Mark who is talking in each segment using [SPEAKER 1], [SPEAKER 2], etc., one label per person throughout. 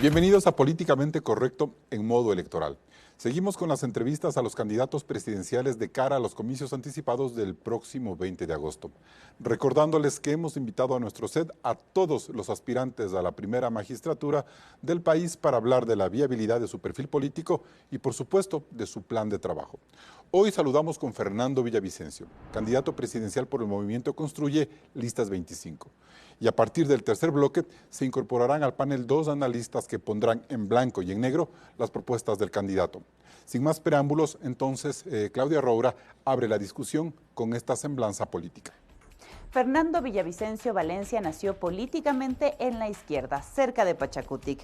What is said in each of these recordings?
[SPEAKER 1] Bienvenidos a Políticamente Correcto en modo electoral. Seguimos con las entrevistas a los candidatos presidenciales de cara a los comicios anticipados del próximo 20 de agosto. Recordándoles que hemos invitado a nuestro set a todos los aspirantes a la primera magistratura del país para hablar de la viabilidad de su perfil político y, por supuesto, de su plan de trabajo. Hoy saludamos con Fernando Villavicencio, candidato presidencial por el Movimiento Construye Listas 25. Y a partir del tercer bloque se incorporarán al panel dos analistas que pondrán en blanco y en negro las propuestas del candidato. Sin más preámbulos, entonces, Claudia Roura abre la discusión con esta semblanza política.
[SPEAKER 2] Fernando Villavicencio Valencia nació políticamente en la izquierda, cerca de Pachacutic.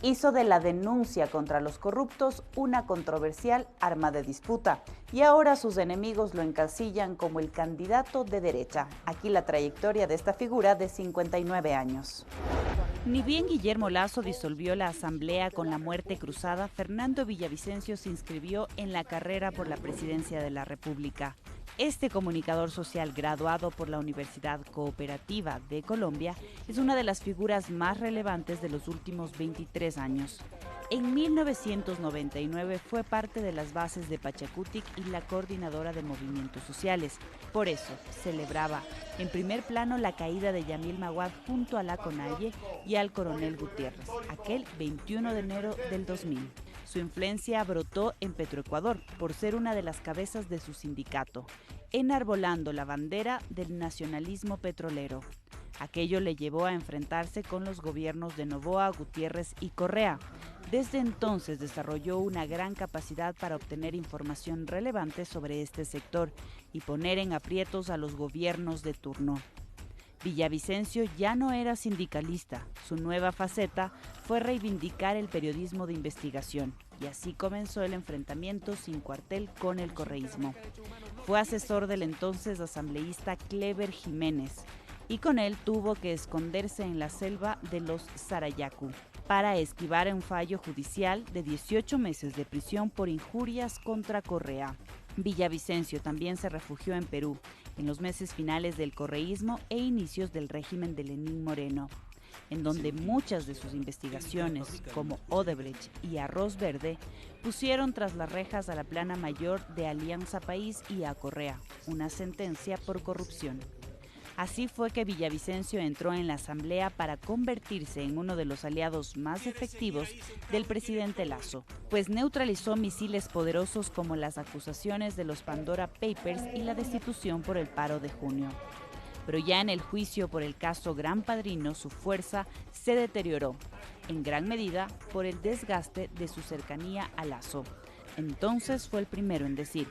[SPEAKER 2] Hizo de la denuncia contra los corruptos una controversial arma de disputa y ahora sus enemigos lo encasillan como el candidato de derecha. Aquí la trayectoria de esta figura de 59 años. Ni bien Guillermo Lasso disolvió la asamblea con la muerte cruzada, Fernando Villavicencio se inscribió en la carrera por la presidencia de la República. Este comunicador social graduado por la Universidad Cooperativa de Colombia es una de las figuras más relevantes de los últimos 23 años. En 1999 fue parte de las bases de Pachacutic y la coordinadora de movimientos sociales. Por eso celebraba en primer plano la caída de Yamil Maguad junto a la Conalle y al coronel Gutiérrez, aquel 21 de enero del 2000. Su influencia brotó en Petroecuador por ser una de las cabezas de su sindicato, enarbolando la bandera del nacionalismo petrolero. Aquello le llevó a enfrentarse con los gobiernos de Noboa, Gutiérrez y Correa. Desde entonces desarrolló una gran capacidad para obtener información relevante sobre este sector y poner en aprietos a los gobiernos de turno. Villavicencio ya no era sindicalista, su nueva faceta fue reivindicar el periodismo de investigación y así comenzó el enfrentamiento sin cuartel con el correísmo. Fue asesor del entonces asambleísta Clever Jiménez y con él tuvo que esconderse en la selva de los Sarayaku para esquivar un fallo judicial de 18 meses de prisión por injurias contra Correa. Villavicencio también se refugió en Perú en los meses finales del correísmo e inicios del régimen de Lenín Moreno, en donde muchas de sus investigaciones, como Odebrecht y Arroz Verde, pusieron tras las rejas a la plana mayor de Alianza País y a Correa, una sentencia por corrupción. Así fue que Villavicencio entró en la asamblea para convertirse en uno de los aliados más efectivos del presidente Lasso, pues neutralizó misiles poderosos como las acusaciones de los Pandora Papers y la destitución por el paro de junio. Pero ya en el juicio por el caso Gran Padrino, su fuerza se deterioró, en gran medida por el desgaste de su cercanía a Lasso. Entonces fue el primero en decir: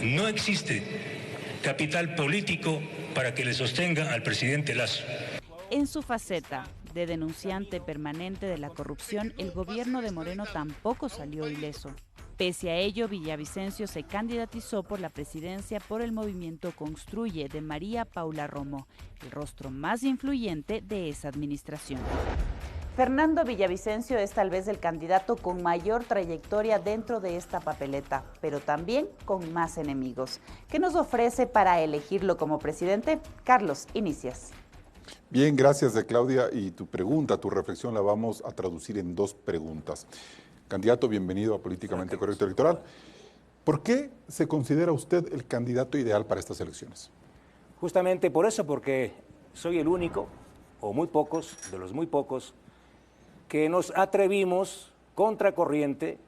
[SPEAKER 3] no existe capital político para que le sostenga al presidente Lasso.
[SPEAKER 2] En su faceta de denunciante permanente de la corrupción, el gobierno de Moreno tampoco salió ileso. Pese a ello, Villavicencio se candidatizó por la presidencia por el movimiento Construye de María Paula Romo, el rostro más influyente de esa administración. Fernando Villavicencio es tal vez el candidato con mayor trayectoria dentro de esta papeleta, pero también con más enemigos. ¿Qué nos ofrece para elegirlo como presidente? Carlos, inicias.
[SPEAKER 1] Bien, gracias Claudia, y tu pregunta, tu reflexión la vamos a traducir en dos preguntas. Candidato, bienvenido a Políticamente Correcto Electoral. ¿Por qué se considera usted el candidato ideal para estas elecciones?
[SPEAKER 4] Justamente por eso, porque soy el único, o muy pocos, de los muy pocos, que nos atrevimos contracorriente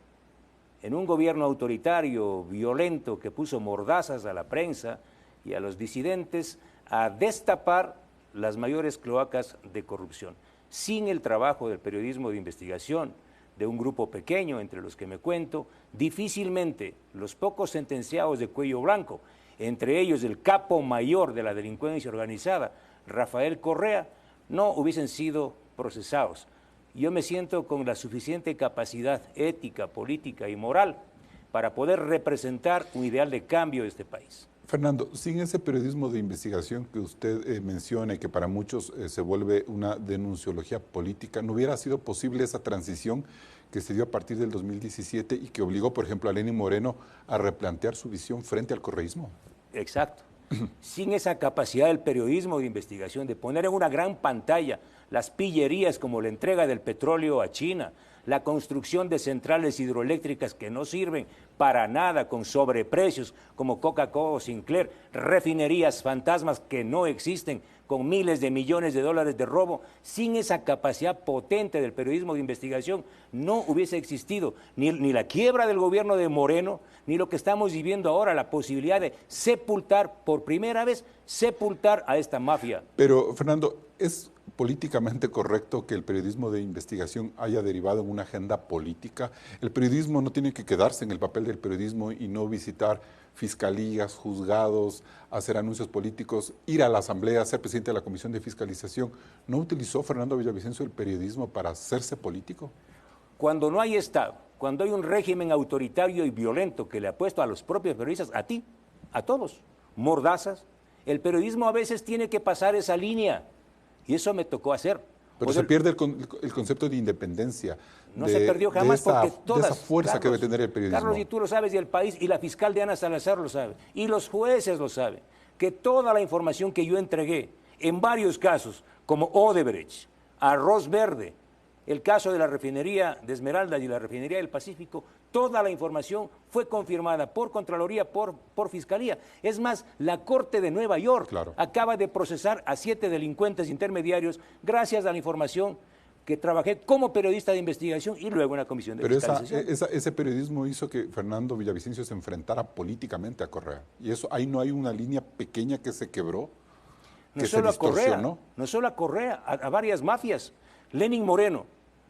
[SPEAKER 4] en un gobierno autoritario, violento, que puso mordazas a la prensa y a los disidentes a destapar las mayores cloacas de corrupción. Sin el trabajo del periodismo de investigación, de un grupo pequeño entre los que me cuento, difícilmente los pocos sentenciados de cuello blanco, entre ellos el capo mayor de la delincuencia organizada, Rafael Correa, no hubiesen sido procesados. Yo me siento con la suficiente capacidad ética, política y moral para poder representar un ideal de cambio de este país.
[SPEAKER 1] Fernando, sin ese periodismo de investigación que usted menciona y que para muchos se vuelve una denunciología política, ¿no hubiera sido posible esa transición que se dio a partir del 2017 y que obligó, por ejemplo, a Lenín Moreno a replantear su visión frente al correísmo?
[SPEAKER 4] Exacto. sin esa capacidad del periodismo de investigación, de poner en una gran pantalla las pillerías como la entrega del petróleo a China, la construcción de centrales hidroeléctricas que no sirven para nada, con sobreprecios como Coca-Cola o Sinclair, refinerías fantasmas que no existen, con miles de millones de dólares de robo, sin esa capacidad potente del periodismo de investigación, no hubiese existido ni la quiebra del gobierno de Moreno, ni lo que estamos viviendo ahora, la posibilidad de sepultar, por primera vez, sepultar a esta mafia.
[SPEAKER 1] Pero, Fernando, ¿es políticamente correcto que el periodismo de investigación haya derivado en una agenda política? El periodismo no tiene que quedarse en el papel del periodismo y no visitar fiscalías, juzgados, hacer anuncios políticos, ir a la asamblea, ser presidente de la comisión de fiscalización. ¿No utilizó Fernando Villavicencio el periodismo para hacerse político?
[SPEAKER 4] Cuando no hay Estado, cuando hay un régimen autoritario y violento que le ha puesto a los propios periodistas, a ti, a todos, mordazas, el periodismo a veces tiene que pasar esa línea. Y eso me tocó hacer.
[SPEAKER 1] Pero se pierde el concepto de independencia.
[SPEAKER 4] No se perdió jamás porque todas...
[SPEAKER 1] De esa fuerza, Carlos, que debe tener el periodismo.
[SPEAKER 4] Carlos, y tú lo sabes, y el país, y la fiscal Diana Salazar lo sabe, y los jueces lo saben, que toda la información que yo entregué, en varios casos, como Odebrecht, Arroz Verde, el caso de la refinería de Esmeraldas y la refinería del Pacífico, toda la información fue confirmada por Contraloría, por Fiscalía. Es más, la Corte de Nueva York acaba de procesar a 7 delincuentes intermediarios gracias a la información que trabajé como periodista de investigación y luego en la comisión de fiscalización.
[SPEAKER 1] Pero ese periodismo hizo que Fernando Villavicencio se enfrentara políticamente a Correa. Y eso, ahí no hay una línea pequeña que se quebró, que se distorsionó.
[SPEAKER 4] No solo a Correa, a varias mafias. Lenin Moreno.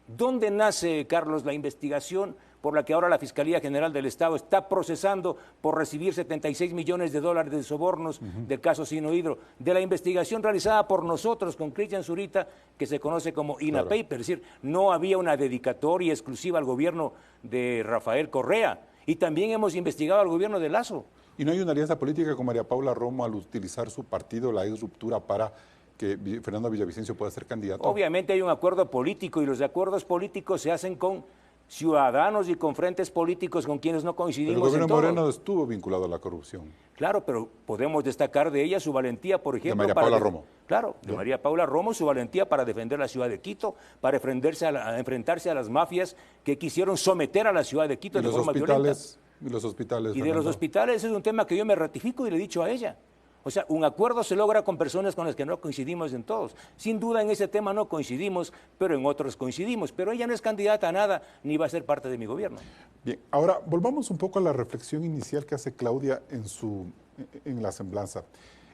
[SPEAKER 4] ¿Dónde nace, Carlos, la investigación por la que ahora la Fiscalía General del Estado está procesando por recibir 76 millones de dólares de sobornos del caso Sinohydro? De la investigación realizada por nosotros con Cristian Zurita, que se conoce como INAPAPER, es decir, no había una dedicatoria exclusiva al gobierno de Rafael Correa. Y también hemos investigado al gobierno de Lazo.
[SPEAKER 1] ¿Y no hay una alianza política con María Paula Romo al utilizar su partido, la ex Ruptura, para que Fernando Villavicencio pueda ser candidato?
[SPEAKER 4] Obviamente hay un acuerdo político y los acuerdos políticos se hacen con ciudadanos y con frentes políticos con quienes no coincidimos.
[SPEAKER 1] Pero el gobierno Moreno estuvo vinculado a la corrupción.
[SPEAKER 4] Claro, pero podemos destacar de ella su valentía, por ejemplo.
[SPEAKER 1] De María Paula Romo.
[SPEAKER 4] Claro, de María Paula Romo, su valentía para defender la ciudad de Quito, para enfrentarse a las mafias que quisieron someter a la ciudad de Quito de forma violenta.
[SPEAKER 1] Y los hospitales.
[SPEAKER 4] Y de los hospitales es un tema que yo me ratifico y le he dicho a ella. O sea, un acuerdo se logra con personas con las que no coincidimos en todos. Sin duda en ese tema no coincidimos, pero en otros coincidimos. Pero ella no es candidata a nada, ni va a ser parte de mi gobierno.
[SPEAKER 1] Bien, ahora volvamos un poco a la reflexión inicial que hace Claudia en la semblanza.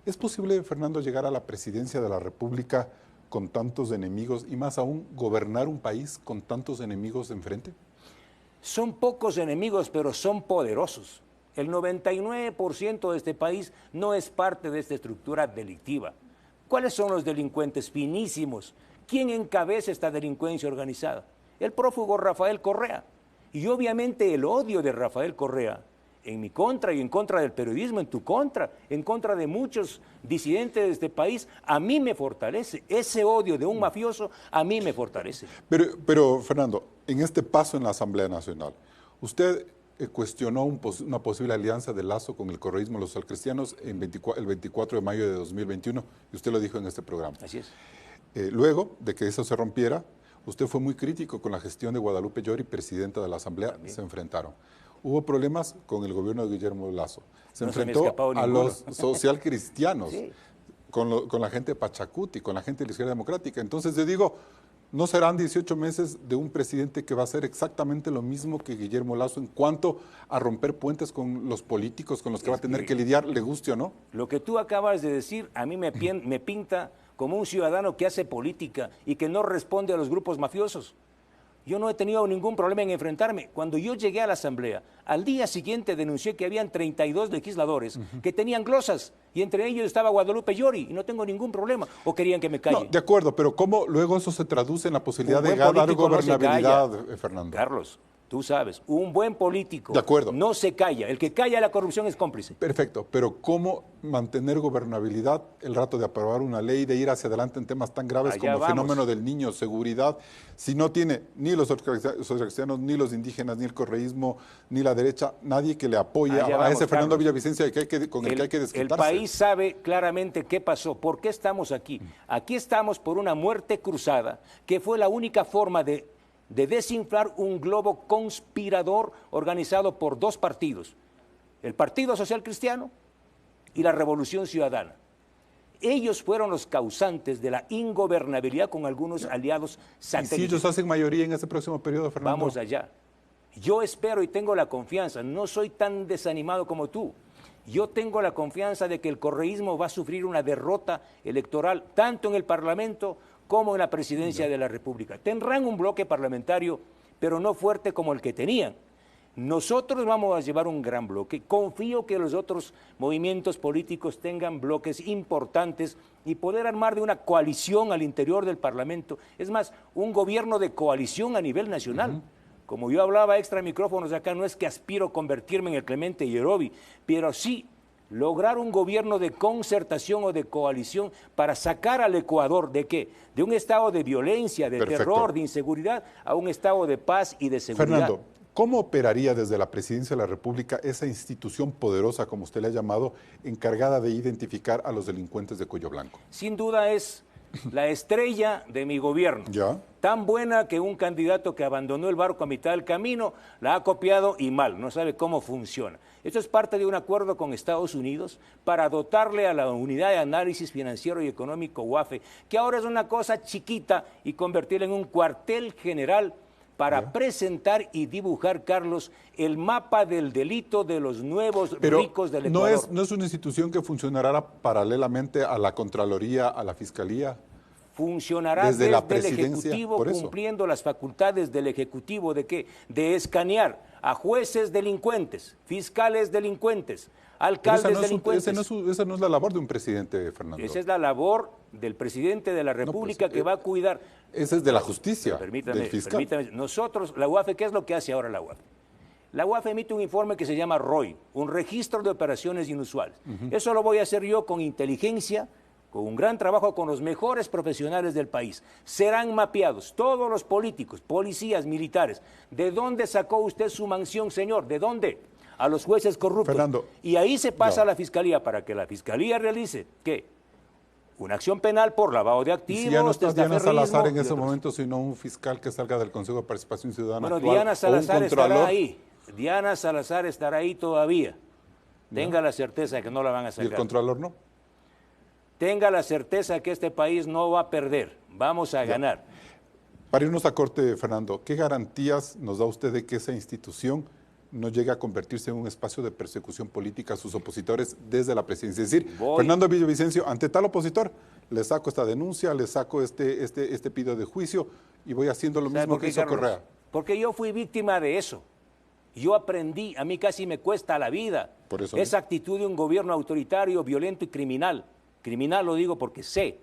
[SPEAKER 1] ¿Es posible, Fernando, llegar a la presidencia de la República con tantos enemigos y más aún gobernar un país con tantos enemigos enfrente?
[SPEAKER 4] Son pocos enemigos, pero son poderosos. El 99% de este país no es parte de esta estructura delictiva. ¿Cuáles son los delincuentes finísimos? ¿Quién encabeza esta delincuencia organizada? El prófugo Rafael Correa. Y obviamente el odio de Rafael Correa en mi contra y en contra del periodismo, en tu contra, en contra de muchos disidentes de este país, a mí me fortalece. Ese odio de un mafioso a mí me fortalece.
[SPEAKER 1] Pero Fernando, en este paso en la Asamblea Nacional, usted cuestionó una posible alianza de Lazo con el correísmo, los socialcristianos, el 24 de mayo de 2021, y usted lo dijo en este programa.
[SPEAKER 4] Así es.
[SPEAKER 1] Luego de que eso se rompiera, usted fue muy crítico con la gestión de Guadalupe Llori, presidenta de la Asamblea. También se enfrentaron. Hubo problemas con el gobierno de Guillermo Lazo. Se enfrentó a los socialcristianos, sí, con la gente de Pachacuti, con la gente de la Izquierda Democrática. Entonces yo digo, no serán 18 meses de un presidente que va a hacer exactamente lo mismo que Guillermo Lazo en cuanto a romper puentes con los políticos con los que va a tener que lidiar, le guste o no.
[SPEAKER 4] Lo que tú acabas de decir a mí me pinta como un ciudadano que hace política y que no responde a los grupos mafiosos. Yo no he tenido ningún problema en enfrentarme. Cuando yo llegué a la Asamblea, al día siguiente denuncié que habían 32 legisladores que tenían glosas y entre ellos estaba Guadalupe Llori y no tengo ningún problema. ¿O querían que me calle?
[SPEAKER 1] No, de acuerdo, pero ¿cómo luego eso se traduce en la posibilidad de ganar gobernabilidad, Fernando?
[SPEAKER 4] Carlos, Tú sabes, un buen político
[SPEAKER 1] De acuerdo.
[SPEAKER 4] no se calla. El que calla la corrupción es cómplice.
[SPEAKER 1] Perfecto, pero ¿cómo mantener gobernabilidad el rato de aprobar una ley, de ir hacia adelante en temas tan graves
[SPEAKER 4] Allá
[SPEAKER 1] como el
[SPEAKER 4] vamos.
[SPEAKER 1] fenómeno del niño, seguridad, si no tiene ni los socialcristianos, ni los indígenas, ni el correísmo, ni la derecha, nadie que le apoye
[SPEAKER 4] Allá
[SPEAKER 1] a
[SPEAKER 4] vamos,
[SPEAKER 1] ese Fernando
[SPEAKER 4] Carlos.
[SPEAKER 1] Villavicencio con el que hay que
[SPEAKER 4] El
[SPEAKER 1] desquitarse?
[SPEAKER 4] país sabe claramente qué pasó, por qué estamos aquí. Aquí estamos por una muerte cruzada, que fue la única forma de desinflar un globo conspirador organizado por dos partidos, el Partido Social Cristiano y la Revolución Ciudadana. Ellos fueron los causantes de la ingobernabilidad con algunos aliados
[SPEAKER 1] ¿Y
[SPEAKER 4] satélites.
[SPEAKER 1] si ellos hacen mayoría en ese próximo periodo, Fernando?
[SPEAKER 4] Vamos allá. Yo espero y tengo la confianza, no soy tan desanimado como tú. Yo tengo la confianza de que el correísmo va a sufrir una derrota electoral, tanto en el Parlamento como en la presidencia de la República. Tendrán un bloque parlamentario, pero no fuerte como el que tenían. Nosotros vamos a llevar un gran bloque. Confío que los otros movimientos políticos tengan bloques importantes y poder armar de una coalición al interior del Parlamento. Es más, un gobierno de coalición a nivel nacional. Como yo hablaba extra micrófonos acá, no es que aspiro a convertirme en el Clemente Yerobi, pero sí lograr un gobierno de concertación o de coalición para sacar al Ecuador ¿de qué? De un estado de violencia, de
[SPEAKER 1] Perfecto.
[SPEAKER 4] terror, de inseguridad, a un estado de paz y de seguridad.
[SPEAKER 1] Fernando, ¿cómo operaría desde la Presidencia de la República esa institución poderosa, como usted le ha llamado, encargada de identificar a los delincuentes de cuello blanco?
[SPEAKER 4] Sin duda es la estrella de mi gobierno.
[SPEAKER 1] ¿Ya?
[SPEAKER 4] Tan buena que un candidato que abandonó el barco a mitad del camino la ha copiado y mal, no sabe cómo funciona. Esto es parte de un acuerdo con Estados Unidos para dotarle a la Unidad de Análisis Financiero y Económico UAFE, que ahora es una cosa chiquita, y convertirla en un cuartel general para presentar y dibujar, Carlos, el mapa del delito de los nuevos
[SPEAKER 1] Pero
[SPEAKER 4] ricos del Ecuador.
[SPEAKER 1] no es una institución que funcionará paralelamente a la Contraloría, a la Fiscalía.
[SPEAKER 4] Funcionará
[SPEAKER 1] Desde
[SPEAKER 4] desde
[SPEAKER 1] la
[SPEAKER 4] el
[SPEAKER 1] presidencia,
[SPEAKER 4] Ejecutivo,
[SPEAKER 1] por eso.
[SPEAKER 4] cumpliendo las facultades del Ejecutivo ¿de qué? De escanear a jueces delincuentes, fiscales delincuentes,
[SPEAKER 1] Pero
[SPEAKER 4] alcaldes delincuentes.
[SPEAKER 1] esa no es la labor de un presidente, Fernando.
[SPEAKER 4] Esa es la labor del presidente de la República que va a cuidar.
[SPEAKER 1] Esa es de la justicia,
[SPEAKER 4] Permítame,
[SPEAKER 1] del fiscal.
[SPEAKER 4] nosotros, la UAFE, ¿qué es lo que hace ahora la UAFE? La UAFE emite un informe que se llama ROI, un registro de operaciones inusuales. Eso lo voy a hacer yo con inteligencia, con un gran trabajo con los mejores profesionales del país. Serán mapeados todos los políticos, policías, militares. ¿De dónde sacó usted su mansión, señor? ¿De dónde? A los jueces corruptos.
[SPEAKER 1] Fernando,
[SPEAKER 4] y ahí se pasa
[SPEAKER 1] ya.
[SPEAKER 4] a la Fiscalía para que la Fiscalía realice, ¿qué? Una acción penal por lavado de
[SPEAKER 1] Y
[SPEAKER 4] activos,
[SPEAKER 1] si ya no está Diana
[SPEAKER 4] testaferrismo
[SPEAKER 1] Salazar en
[SPEAKER 4] y
[SPEAKER 1] ese
[SPEAKER 4] otros.
[SPEAKER 1] momento, sino un fiscal que salga del Consejo de Participación Ciudadana
[SPEAKER 4] Bueno,
[SPEAKER 1] actual,
[SPEAKER 4] Diana
[SPEAKER 1] o un
[SPEAKER 4] Salazar estará
[SPEAKER 1] contralor,
[SPEAKER 4] ahí. Diana Salazar estará ahí todavía. Tenga la certeza de que no la van a
[SPEAKER 1] y el
[SPEAKER 4] sacar.
[SPEAKER 1] Contralor no.
[SPEAKER 4] Tenga la certeza que este país no va a perder. Vamos a ganar.
[SPEAKER 1] Para irnos a corte, Fernando, ¿qué garantías nos da usted de que esa institución no llegue a convertirse en un espacio de persecución política a sus opositores desde la presidencia? Es decir, Fernando Villavicencio, ante tal opositor, le saco esta denuncia, le saco este pedido de juicio y voy haciendo lo
[SPEAKER 4] ¿Sabe
[SPEAKER 1] mismo
[SPEAKER 4] por
[SPEAKER 1] que
[SPEAKER 4] qué,
[SPEAKER 1] hizo
[SPEAKER 4] Carlos?
[SPEAKER 1] Correa.
[SPEAKER 4] Porque yo fui víctima de eso. Yo aprendí, a mí casi me cuesta la vida,
[SPEAKER 1] Por eso,
[SPEAKER 4] esa actitud de un gobierno autoritario, violento y criminal. Criminal lo digo porque sé.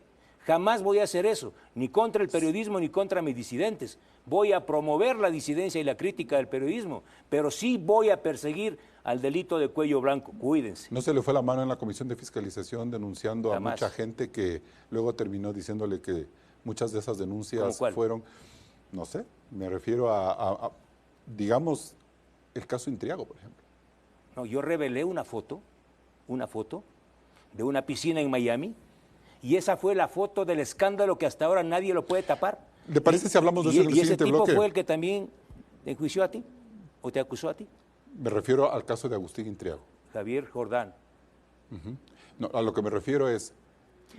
[SPEAKER 4] Jamás voy a hacer eso, ni contra el periodismo ni contra mis disidentes. Voy a promover la disidencia y la crítica del periodismo, pero sí voy a perseguir al delito de cuello blanco. Cuídense.
[SPEAKER 1] ¿No se le fue la mano en la Comisión de Fiscalización denunciando
[SPEAKER 4] Jamás.
[SPEAKER 1] a mucha gente que luego terminó diciéndole que muchas de esas denuncias
[SPEAKER 4] ¿Cómo cuál?
[SPEAKER 1] fueron, no sé, me refiero a, digamos, el caso Intriago, por ejemplo?
[SPEAKER 4] No, yo revelé una foto de una piscina en Miami, y esa fue la foto del escándalo que hasta ahora nadie lo puede tapar.
[SPEAKER 1] ¿Le parece si hablamos de eso en el
[SPEAKER 4] ¿Y ese
[SPEAKER 1] siguiente
[SPEAKER 4] tipo
[SPEAKER 1] bloque?
[SPEAKER 4] fue el que también te enjuició a ti o te acusó a ti?
[SPEAKER 1] Me refiero al caso de Agustín Intriago.
[SPEAKER 4] Javier Jordán.
[SPEAKER 1] No, a lo que me refiero es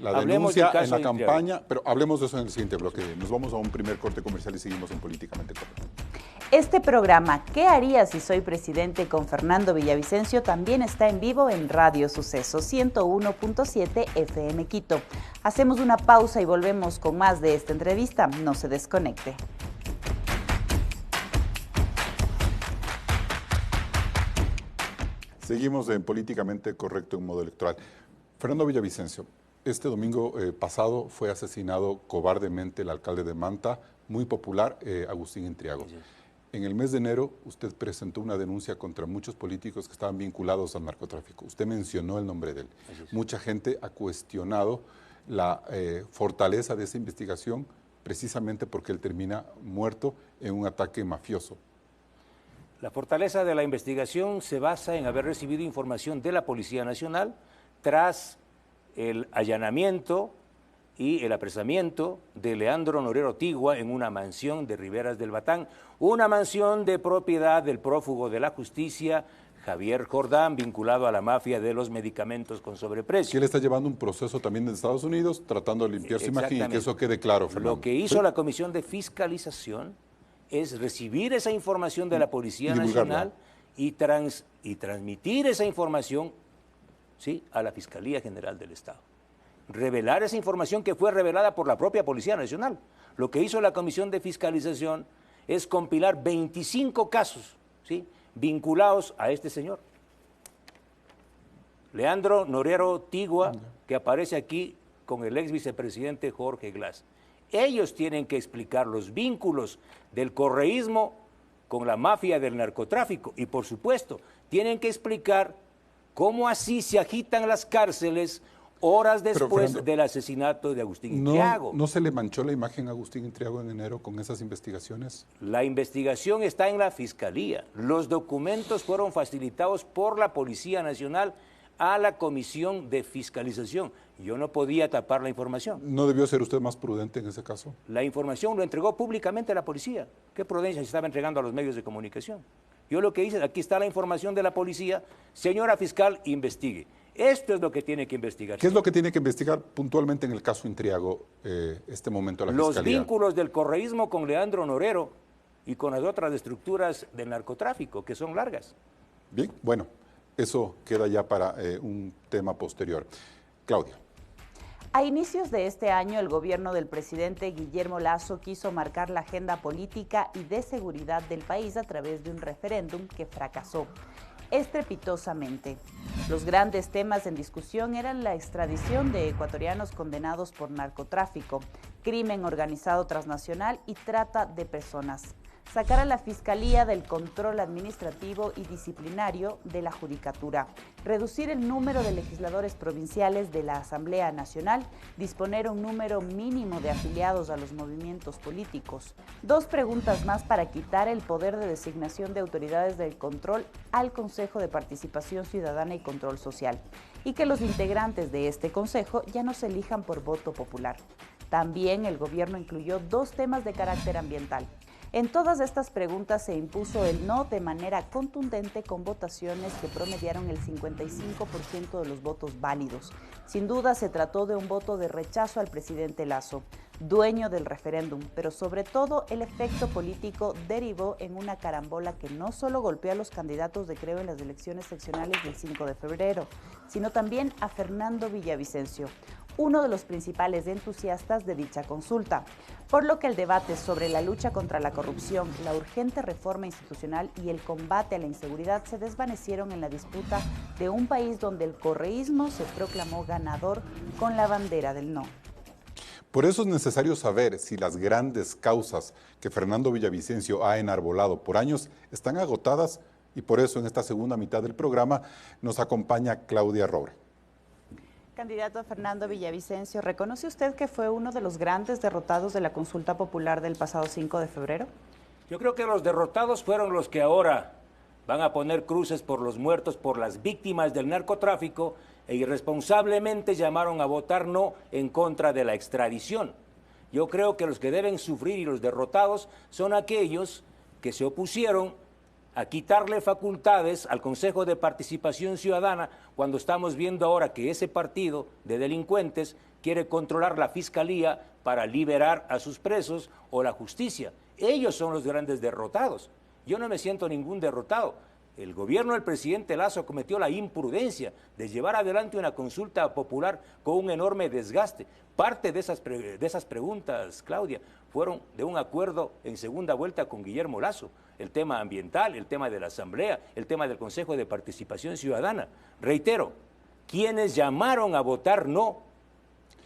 [SPEAKER 1] la
[SPEAKER 4] Hablemos
[SPEAKER 1] denuncia
[SPEAKER 4] del caso
[SPEAKER 1] en la
[SPEAKER 4] de Intriago.
[SPEAKER 1] campaña, pero hablemos de eso en el siguiente bloque. Nos vamos a un primer corte comercial y seguimos en Políticamente Correcto.
[SPEAKER 2] Este programa, ¿Qué haría si soy presidente?, con Fernando Villavicencio, también está en vivo en Radio Suceso 101.7 FM Quito. Hacemos una pausa y volvemos con más de esta entrevista. No se desconecte.
[SPEAKER 1] Seguimos en Políticamente Correcto en modo electoral. Fernando Villavicencio, este domingo pasado fue asesinado cobardemente el alcalde de Manta, muy popular, Agustín Intriago. En el mes de enero usted presentó una denuncia contra muchos políticos que estaban vinculados al narcotráfico. Usted mencionó el nombre de él. Mucha gente ha cuestionado la fortaleza de esa investigación precisamente porque él termina muerto en un ataque mafioso.
[SPEAKER 4] La fortaleza de la investigación se basa en haber recibido información de la Policía Nacional tras el allanamiento y el apresamiento de Leandro Norero Tigua en una mansión de Riberas del Batán, una mansión de propiedad del prófugo de la justicia, Javier Jordán, vinculado a la mafia de los medicamentos con sobreprecio.
[SPEAKER 1] Que él está llevando un proceso también en Estados Unidos, tratando de limpiar su imagen y que eso quede claro, Fernando.
[SPEAKER 4] Lo que hizo la Comisión de Fiscalización es recibir esa información de la Policía Nacional y transmitir esa información, ¿sí?, a la Fiscalía General del Estado. Revelar esa información que fue revelada por la propia Policía Nacional. Lo que hizo la Comisión de Fiscalización es compilar 25 casos, ¿sí?, vinculados a este señor. Leandro Norero Tigua, que aparece aquí con el ex vicepresidente Jorge Glass. Ellos tienen que explicar los vínculos del correísmo con la mafia del narcotráfico y, por supuesto, tienen que explicar cómo así se agitan las cárceles horas después del asesinato de Agustín Intriago.
[SPEAKER 1] ¿No se le manchó la imagen a Agustín Intriago en enero con esas investigaciones?
[SPEAKER 4] La investigación está en la Fiscalía. Los documentos fueron facilitados por la Policía Nacional a la Comisión de Fiscalización. Yo no podía tapar la información.
[SPEAKER 1] ¿No debió ser usted más prudente en ese caso?
[SPEAKER 4] La información lo entregó públicamente a la policía. ¿Qué prudencia se estaba entregando a los medios de comunicación? Yo lo que hice, aquí está la información de la policía, señora fiscal, investigue. Esto es lo que tiene que investigar.
[SPEAKER 1] ¿Qué es lo que tiene que investigar puntualmente en el caso Intriago, este momento la Fiscalía?
[SPEAKER 4] Los vínculos del correísmo con Leandro Norero y con las otras estructuras del narcotráfico, que son largas.
[SPEAKER 1] Bien, bueno, eso queda ya para un tema posterior. Claudia.
[SPEAKER 2] A inicios de este año, el gobierno del presidente Guillermo Lasso quiso marcar la agenda política y de seguridad del país a través de un referéndum que fracasó estrepitosamente. Los grandes temas en discusión eran la extradición de ecuatorianos condenados por narcotráfico, crimen organizado transnacional y trata de personas. Sacar a la Fiscalía del control administrativo y disciplinario de la Judicatura, reducir el número de legisladores provinciales de la Asamblea Nacional, disponer un número mínimo de afiliados a los movimientos políticos. 2 preguntas más para quitar el poder de designación de autoridades del control al Consejo de Participación Ciudadana y Control Social, y que los integrantes de este consejo ya no se elijan por voto popular. También el gobierno incluyó 2 temas de carácter ambiental. En todas estas preguntas se impuso el no de manera contundente con votaciones que promediaron el 55% de los votos válidos. Sin duda se trató de un voto de rechazo al presidente Lasso, dueño del referéndum, pero sobre todo el efecto político derivó en una carambola que no solo golpeó a los candidatos de Creo en las elecciones seccionales del 5 de febrero, sino también a Fernando Villavicencio, uno de los principales entusiastas de dicha consulta, por lo que el debate sobre la lucha contra la corrupción, la urgente reforma institucional y el combate a la inseguridad se desvanecieron en la disputa de un país donde el correísmo se proclamó ganador con la bandera del no.
[SPEAKER 1] Por eso es necesario saber si las grandes causas que Fernando Villavicencio ha enarbolado por años están agotadas, y por eso en esta segunda mitad del programa nos acompaña Claudia Roure.
[SPEAKER 2] Candidato Fernando Villavicencio, ¿reconoce usted que fue uno de los grandes derrotados de la consulta popular del pasado 5 de febrero?
[SPEAKER 4] Yo creo que los derrotados fueron los que ahora van a poner cruces por los muertos, por las víctimas del narcotráfico e irresponsablemente llamaron a votar no en contra de la extradición. Yo creo que los que deben sufrir y los derrotados son aquellos que se opusieron a quitarle facultades al Consejo de Participación Ciudadana cuando estamos viendo ahora que ese partido de delincuentes quiere controlar la Fiscalía para liberar a sus presos o la justicia. Ellos son los grandes derrotados. Yo no me siento ningún derrotado. El gobierno del presidente Lasso cometió la imprudencia de llevar adelante una consulta popular con un enorme desgaste. Parte de esas preguntas, Claudia, fueron de un acuerdo en segunda vuelta con Guillermo Lasso. El tema ambiental, el tema de la Asamblea, el tema del Consejo de Participación Ciudadana. Reitero, quienes llamaron a votar no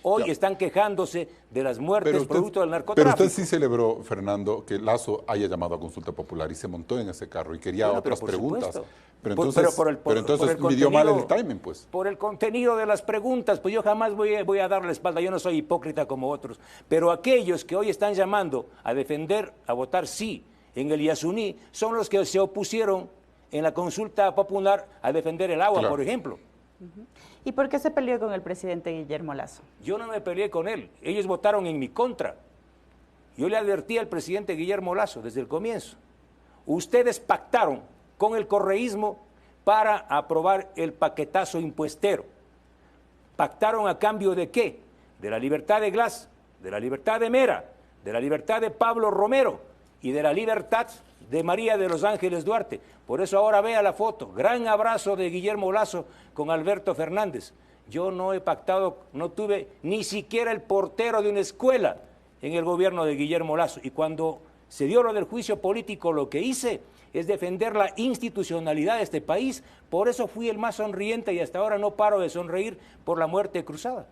[SPEAKER 4] hoy están quejándose de las muertes producto del narcotráfico.
[SPEAKER 1] Pero usted sí celebró, Fernando, que Lasso haya llamado a consulta popular y se montó en ese carro y quería otras preguntas.
[SPEAKER 4] Supuesto.
[SPEAKER 1] Pero entonces midió mal el timing, pues.
[SPEAKER 4] Por el contenido de las preguntas, pues yo jamás voy a dar la espalda, yo no soy hipócrita como otros. Pero aquellos que hoy están llamando a defender, a votar sí en el Yasuní, son los que se opusieron en la consulta popular a defender el agua, por ejemplo.
[SPEAKER 2] ¿Y por qué se peleó con el presidente Guillermo Lasso?
[SPEAKER 4] Yo no me peleé con él, ellos votaron en mi contra. Yo le advertí al presidente Guillermo Lasso desde el comienzo. Ustedes pactaron con el correísmo para aprobar el paquetazo impuestero. ¿Pactaron a cambio de qué? De la libertad de Glass, de la libertad de Mera, de la libertad de Pablo Romero y de la libertad de María de los Ángeles Duarte. Por eso ahora vea la foto. Gran abrazo de Guillermo Lasso con Alberto Fernández. Yo no he pactado, no tuve ni siquiera el portero de una escuela en el gobierno de Guillermo Lasso. Y cuando se dio lo del juicio político, lo que hice es defender la institucionalidad de este país. Por eso fui el más sonriente y hasta ahora no paro de sonreír por la muerte cruzada.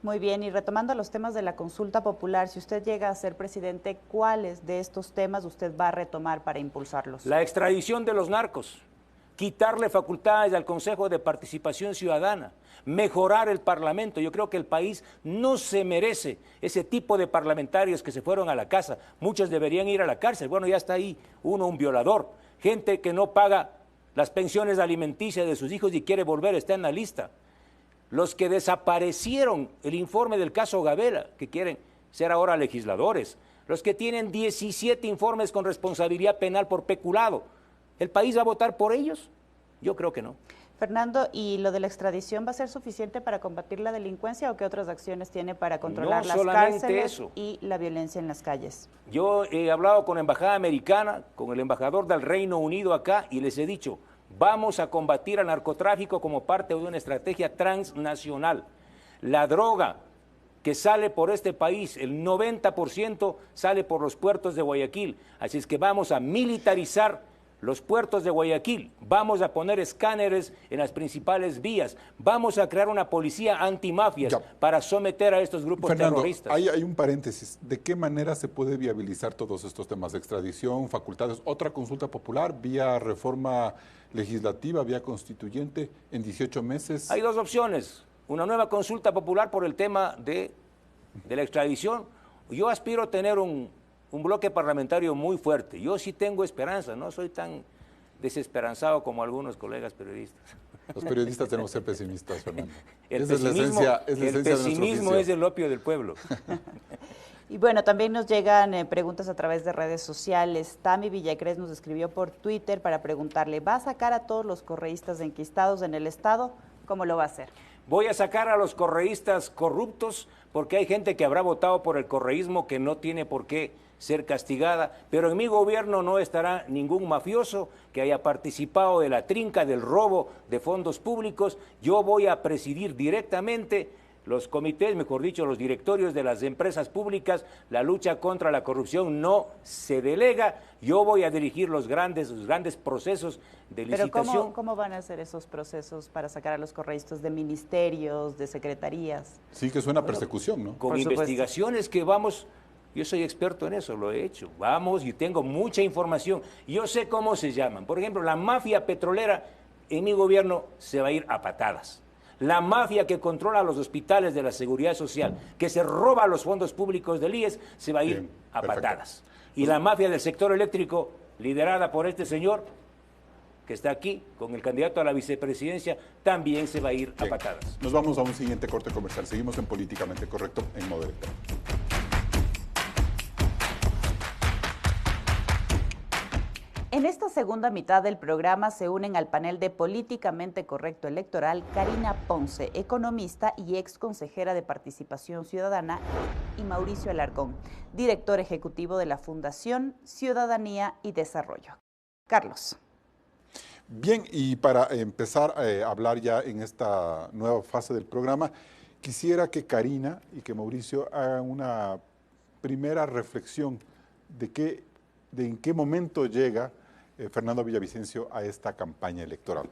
[SPEAKER 2] Muy bien, y retomando los temas de la consulta popular, si usted llega a ser presidente, ¿cuáles de estos temas usted va a retomar para impulsarlos?
[SPEAKER 4] La extradición de los narcos, quitarle facultades al Consejo de Participación Ciudadana, mejorar el Parlamento. Yo creo que el país no se merece ese tipo de parlamentarios que se fueron a la casa. Muchos deberían ir a la cárcel. Bueno, ya está ahí uno, un violador. Gente que no paga las pensiones alimenticias de sus hijos y quiere volver, está en la lista. Los que desaparecieron el informe del caso Gabela, que quieren ser ahora legisladores. Los que tienen 17 informes con responsabilidad penal por peculado. ¿El país va a votar por ellos? Yo creo que no.
[SPEAKER 2] Fernando, ¿y lo de la extradición va a ser suficiente para combatir la delincuencia o qué otras acciones tiene para controlar las cárceles y la violencia en las calles?
[SPEAKER 4] Yo he hablado con la Embajada Americana, con el embajador del Reino Unido acá y les he dicho, vamos a combatir al narcotráfico como parte de una estrategia transnacional. La droga que sale por este país, el 90% sale por los puertos de Guayaquil, así es que vamos a militarizar los puertos de Guayaquil, vamos a poner escáneres en las principales vías, vamos a crear una policía antimafias para someter a estos grupos terroristas.
[SPEAKER 1] Hay un paréntesis. ¿De qué manera se puede viabilizar todos estos temas de extradición, facultades, otra consulta popular, vía reforma legislativa, vía constituyente, en 18 meses?
[SPEAKER 4] Hay dos opciones, una nueva consulta popular por el tema de la extradición. Yo aspiro a tener un bloque parlamentario muy fuerte. Yo sí tengo esperanza, no soy tan desesperanzado como algunos colegas periodistas.
[SPEAKER 1] Los periodistas tenemos que ser pesimistas, Fernando.
[SPEAKER 4] El pesimismo es el opio del pueblo.
[SPEAKER 2] Y bueno, también nos llegan preguntas a través de redes sociales. Tami Villacrés nos escribió por Twitter para preguntarle, ¿va a sacar a todos los correístas enquistados en el Estado? ¿Cómo lo va a hacer?
[SPEAKER 4] Voy a sacar a los correístas corruptos porque hay gente que habrá votado por el correísmo que no tiene por qué ser castigada, pero en mi gobierno no estará ningún mafioso que haya participado de la trinca del robo de fondos públicos. Yo voy a presidir directamente los comités, mejor dicho, los directorios de las empresas públicas. La lucha contra la corrupción no se delega. Yo voy a dirigir los grandes procesos de licitación.
[SPEAKER 2] Pero ¿cómo van a ser esos procesos para sacar a los correístas de ministerios, de secretarías?
[SPEAKER 1] Sí, que suena persecución, ¿no?
[SPEAKER 4] Con investigaciones que vamos... Yo soy experto en eso, lo he hecho. Vamos, y tengo mucha información. Yo sé cómo se llaman. Por ejemplo, la mafia petrolera en mi gobierno se va a ir a patadas. La mafia que controla los hospitales de la Seguridad Social, que se roba los fondos públicos del IES, se va a ir a patadas. Y la mafia del sector eléctrico, liderada por este señor, que está aquí, con el candidato a la vicepresidencia, también se va a ir a patadas.
[SPEAKER 1] Nos vamos a un siguiente corte comercial. Seguimos en Políticamente Correcto en Modo Electoral.
[SPEAKER 2] En esta segunda mitad del programa se unen al panel de Políticamente Correcto Electoral Karina Ponce, economista y ex consejera de Participación Ciudadana, y Mauricio Alarcón, director ejecutivo de la Fundación Ciudadanía y Desarrollo. Carlos.
[SPEAKER 1] Bien, y para empezar a hablar ya en esta nueva fase del programa, quisiera que Karina y que Mauricio hagan una primera reflexión de en qué momento llega Fernando Villavicencio a esta campaña electoral.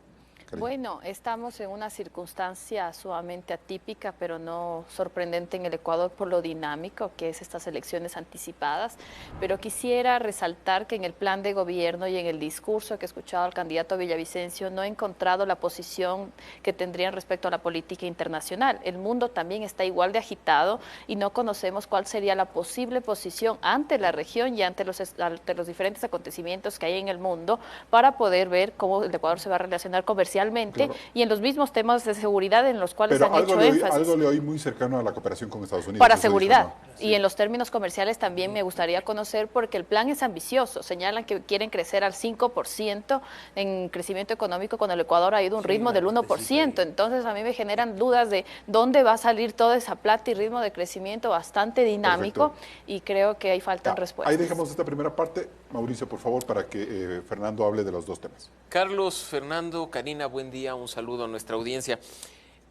[SPEAKER 1] Karina.
[SPEAKER 5] Bueno, estamos en una circunstancia sumamente atípica, pero no sorprendente en el Ecuador por lo dinámico que es estas elecciones anticipadas. Pero quisiera resaltar que en el plan de gobierno y en el discurso que he escuchado al candidato Villavicencio no he encontrado la posición que tendrían respecto a la política internacional. El mundo también está igual de agitado y no conocemos cuál sería la posible posición ante la región y ante los diferentes acontecimientos que hay en el mundo para poder ver cómo el Ecuador se va a relacionar comercialmente
[SPEAKER 1] Claro.
[SPEAKER 5] y en los mismos temas de seguridad en los cuales
[SPEAKER 1] Pero
[SPEAKER 5] han hecho énfasis.
[SPEAKER 1] algo le oí muy cercano a la cooperación con Estados Unidos.
[SPEAKER 5] Para
[SPEAKER 1] eso
[SPEAKER 5] seguridad.
[SPEAKER 1] dijo, ¿no?
[SPEAKER 5] Y en los términos comerciales también me gustaría conocer, porque el plan es ambicioso. Señalan que quieren crecer al 5% en crecimiento económico cuando el Ecuador ha ido a un ritmo del 1%. Entonces a mí me generan dudas de dónde va a salir toda esa plata y ritmo de crecimiento bastante dinámico.
[SPEAKER 1] Perfecto.
[SPEAKER 5] Y creo que ahí faltan respuestas.
[SPEAKER 1] Ahí dejamos esta primera parte. Mauricio, por favor, para que Fernando hable de los dos temas.
[SPEAKER 6] Carlos, Fernando, Karina, buen día, un saludo a nuestra audiencia.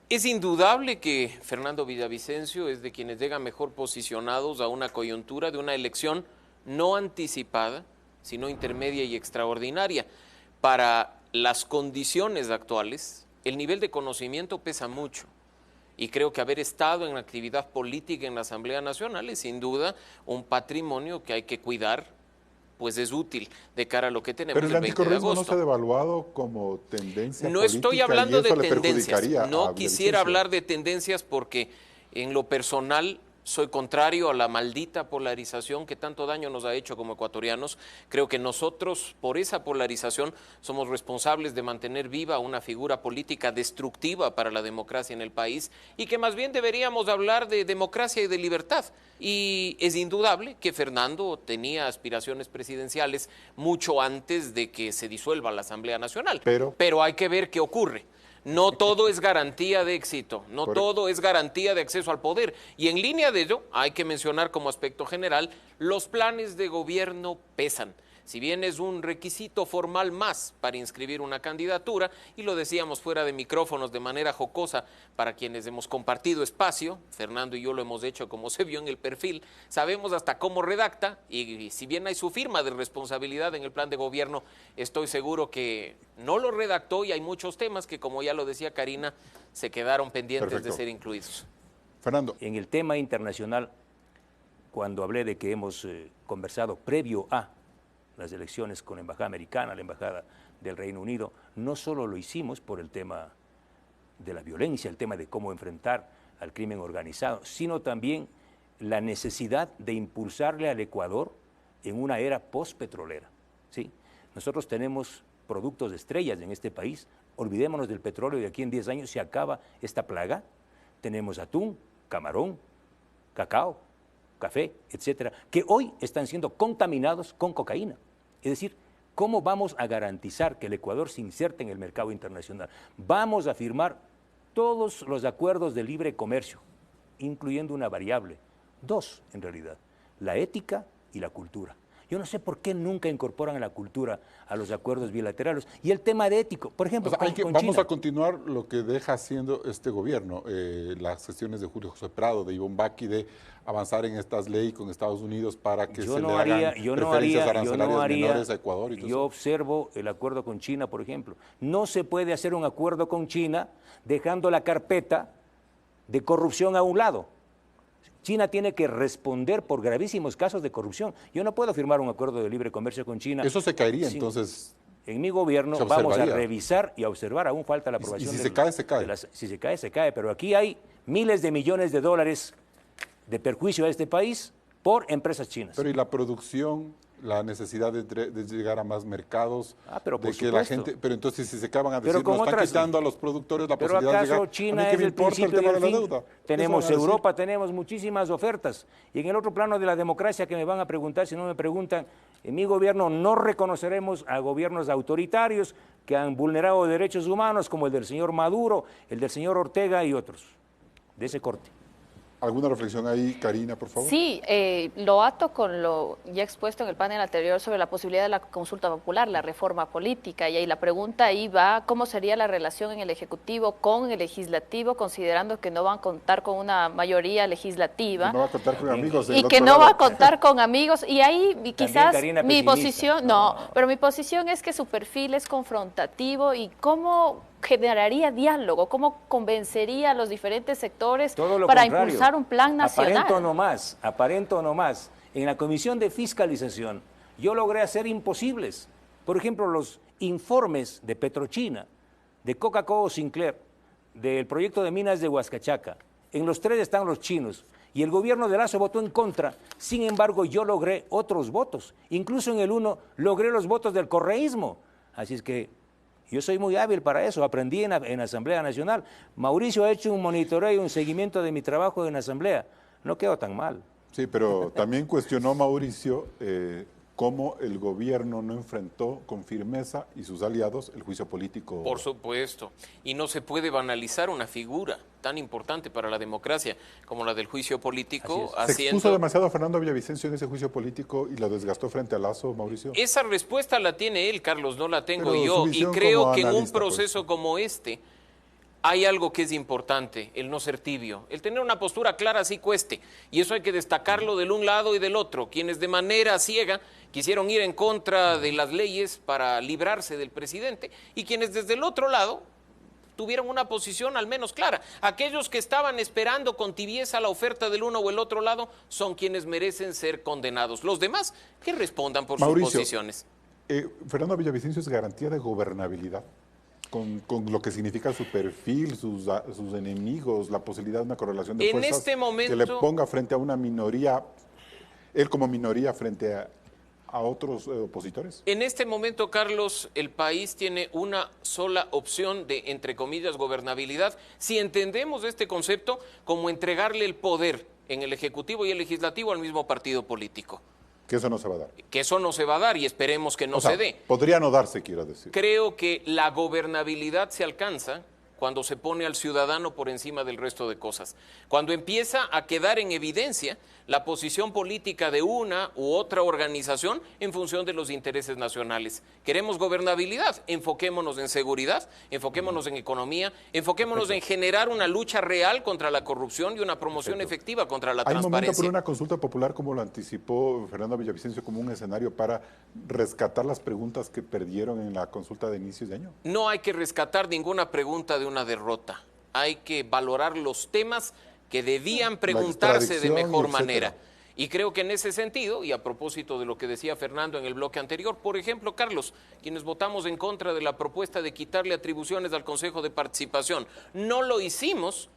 [SPEAKER 6] Es indudable que Fernando Villavicencio es de quienes llegan mejor posicionados a una coyuntura de una elección no anticipada, sino intermedia y extraordinaria. Para las condiciones actuales, el nivel de conocimiento pesa mucho. Y creo que haber estado en actividad política en la Asamblea Nacional es sin duda un patrimonio que hay que cuidar, pues es útil de cara a lo que tenemos
[SPEAKER 1] Pero el
[SPEAKER 6] el 20 de
[SPEAKER 1] anticorreísmo no
[SPEAKER 6] agosto.
[SPEAKER 1] se ha devaluado como tendencia
[SPEAKER 6] No
[SPEAKER 1] política
[SPEAKER 6] estoy hablando
[SPEAKER 1] y
[SPEAKER 6] de
[SPEAKER 1] eso le
[SPEAKER 6] tendencias,
[SPEAKER 1] perjudicaría a
[SPEAKER 6] no quisiera
[SPEAKER 1] Villavicencio.
[SPEAKER 6] hablar de tendencias porque en lo personal soy contrario a la maldita polarización que tanto daño nos ha hecho como ecuatorianos. Creo que nosotros, por esa polarización, somos responsables de mantener viva una figura política destructiva para la democracia en el país y que más bien deberíamos hablar de democracia y de libertad. Y es indudable que Fernando tenía aspiraciones presidenciales mucho antes de que se disuelva la Asamblea Nacional. Pero hay que ver qué ocurre. No todo es garantía de éxito, no todo es garantía de acceso al poder. Y en línea de ello, hay que mencionar como aspecto general, los planes de gobierno pesan. Si bien es un requisito formal más para inscribir una candidatura, y lo decíamos fuera de micrófonos de manera jocosa para quienes hemos compartido espacio, Fernando y yo lo hemos hecho como se vio en el perfil, sabemos hasta cómo redacta, y si bien hay su firma de responsabilidad en el plan de gobierno, estoy seguro que no lo redactó y hay muchos temas que, como ya lo decía Karina, se quedaron pendientes de ser incluidos.
[SPEAKER 1] Fernando.
[SPEAKER 4] En el tema internacional, cuando hablé de que hemos conversado previo a las elecciones con la Embajada Americana, la Embajada del Reino Unido, no solo lo hicimos por el tema de la violencia, el tema de cómo enfrentar al crimen organizado, sino también la necesidad de impulsarle al Ecuador en una era postpetrolera, ¿sí? Nosotros tenemos productos de estrellas en este país, olvidémonos del petróleo y de aquí en 10 años se acaba esta plaga. Tenemos atún, camarón, cacao, café, etcétera, que hoy están siendo contaminados con cocaína. Es decir, ¿cómo vamos a garantizar que el Ecuador se inserte en el mercado internacional? Vamos a firmar todos los acuerdos de libre comercio, incluyendo una variable, dos en realidad, la ética y la cultura. Yo no sé por qué nunca incorporan a la cultura a los acuerdos bilaterales. Y el tema de ético, por ejemplo,
[SPEAKER 1] Vamos
[SPEAKER 4] China.
[SPEAKER 1] a continuar lo que deja haciendo este gobierno, las gestiones de Julio José Prado, de Ivonne Bacchi, de avanzar en estas leyes con Estados Unidos para que se le hagan preferencias arancelarias menores a Ecuador. Y todo
[SPEAKER 4] yo
[SPEAKER 1] eso.
[SPEAKER 4] observo el acuerdo con China, por ejemplo. No se puede hacer un acuerdo con China dejando la carpeta de corrupción a un lado. China tiene que responder por gravísimos casos de corrupción. Yo no puedo firmar un acuerdo de libre comercio con China.
[SPEAKER 1] Eso se caería,
[SPEAKER 4] Sí.
[SPEAKER 1] entonces.
[SPEAKER 4] En mi gobierno vamos a revisar y a observar, aún falta la aprobación.
[SPEAKER 1] Y si se cae, se cae.
[SPEAKER 4] Si se cae, se cae. Pero aquí hay miles de millones de dólares de perjuicio a este país por empresas chinas.
[SPEAKER 1] Pero ¿y la producción, la necesidad de llegar a más mercados?
[SPEAKER 4] Pero
[SPEAKER 1] de
[SPEAKER 4] por
[SPEAKER 1] que la
[SPEAKER 4] supuesto.
[SPEAKER 1] gente, pero entonces si se acaban a
[SPEAKER 4] Pero
[SPEAKER 1] decir,
[SPEAKER 4] con
[SPEAKER 1] nos están
[SPEAKER 4] otras-
[SPEAKER 1] quitando a los productores la
[SPEAKER 4] ¿Pero
[SPEAKER 1] posibilidad de
[SPEAKER 4] acaso
[SPEAKER 1] llegar.
[SPEAKER 4] China
[SPEAKER 1] ¿A mí qué
[SPEAKER 4] es
[SPEAKER 1] me
[SPEAKER 4] el
[SPEAKER 1] importa el
[SPEAKER 4] principio y
[SPEAKER 1] tema de
[SPEAKER 4] el
[SPEAKER 1] la
[SPEAKER 4] fin?
[SPEAKER 1] deuda?
[SPEAKER 4] Tenemos
[SPEAKER 1] Eso van a decir.
[SPEAKER 4] Europa, tenemos muchísimas ofertas. Y en el otro plano de la democracia que me van a preguntar, si no me preguntan, en mi gobierno no reconoceremos a gobiernos autoritarios que han vulnerado derechos humanos, como el del señor Maduro, el del señor Ortega y otros, de ese corte.
[SPEAKER 1] ¿Alguna reflexión ahí, Karina, por favor?
[SPEAKER 5] Sí, lo ato con lo ya expuesto en el panel anterior sobre la posibilidad de la consulta popular, la reforma política, y ahí la pregunta ahí va, ¿cómo sería la relación en el Ejecutivo con el Legislativo, considerando que no van a contar con una mayoría legislativa?
[SPEAKER 1] Que no va a contar con amigos.
[SPEAKER 5] Y que no va a contar con amigos, y ahí quizás
[SPEAKER 4] Karina,
[SPEAKER 5] mi
[SPEAKER 4] pesimista.
[SPEAKER 5] posición, no, pero mi posición es que su perfil es confrontativo y cómo generaría diálogo? ¿Cómo convencería a los diferentes sectores
[SPEAKER 4] Todo lo
[SPEAKER 5] para
[SPEAKER 4] contrario.
[SPEAKER 5] impulsar un plan nacional?
[SPEAKER 4] Aparento no más. En la Comisión de Fiscalización yo logré hacer imposibles. Por ejemplo, los informes de Petrochina, de Coca-Cola Sinclair, del proyecto de minas de Huascachaca. En los tres están los chinos. Y el gobierno de Lazo votó en contra. Sin embargo, yo logré otros votos. Incluso en el 1 logré los votos del correísmo. Así es que yo soy muy hábil para eso. Aprendí en Asamblea Nacional. Mauricio ha hecho un monitoreo y un seguimiento de mi trabajo en Asamblea. No quedó tan mal.
[SPEAKER 1] Sí, pero también cuestionó Mauricio cómo el gobierno no enfrentó con firmeza y sus aliados el juicio político.
[SPEAKER 6] Por supuesto. Y no se puede banalizar una figura tan importante para la democracia como la del juicio político.
[SPEAKER 1] ¿Se expuso demasiado a Fernando Villavicencio en ese juicio político y lo desgastó frente a Lazo, Mauricio?
[SPEAKER 6] Esa respuesta la tiene él, Carlos, no la tengo
[SPEAKER 1] Pero
[SPEAKER 6] yo. Y creo que en un
[SPEAKER 1] analista,
[SPEAKER 6] proceso como este hay algo que es importante, el no ser tibio. El tener una postura clara sí cueste. Y eso hay que destacarlo del un lado y del otro. Quienes de manera ciega quisieron ir en contra de las leyes para librarse del presidente y quienes desde el otro lado tuvieron una posición al menos clara. Aquellos que estaban esperando con tibieza la oferta del uno o el otro lado son quienes merecen ser condenados. Los demás, que respondan por
[SPEAKER 1] Mauricio,
[SPEAKER 6] sus posiciones.
[SPEAKER 1] ¿Fernando Villavicencio es garantía de gobernabilidad? Con lo que significa su perfil, sus enemigos, la posibilidad de una correlación de fuerzas
[SPEAKER 6] este momento,
[SPEAKER 1] que le ponga frente a una minoría, él como minoría frente a otros opositores?
[SPEAKER 6] En este momento, Carlos, el país tiene una sola opción de, entre comillas, gobernabilidad, si entendemos este concepto como entregarle el poder en el Ejecutivo y el Legislativo al mismo partido político.
[SPEAKER 1] Que eso no se va a dar.
[SPEAKER 6] Que eso no se va a dar y esperemos que no se dé.
[SPEAKER 1] Podría no darse, quiero decir.
[SPEAKER 6] Creo que la gobernabilidad se alcanza cuando se pone al ciudadano por encima del resto de cosas. Cuando empieza a quedar en evidencia la posición política de una u otra organización en función de los intereses nacionales. ¿Queremos gobernabilidad? Enfoquémonos en seguridad, enfoquémonos en economía, enfoquémonos en generar una lucha real contra la corrupción y una promoción efectiva contra la transparencia.
[SPEAKER 1] ¿Hay momento por una consulta popular, como lo anticipó Fernando Villavicencio, como un escenario para rescatar las preguntas que perdieron en la consulta de inicios de año?
[SPEAKER 6] No hay que rescatar ninguna pregunta de una derrota. Hay que valorar los temas que debían preguntarse de mejor manera. Y creo que en ese sentido, y a propósito de lo que decía Fernando en el bloque anterior, por ejemplo, Carlos, quienes votamos en contra de la propuesta de quitarle atribuciones al Consejo de Participación, no lo hicimos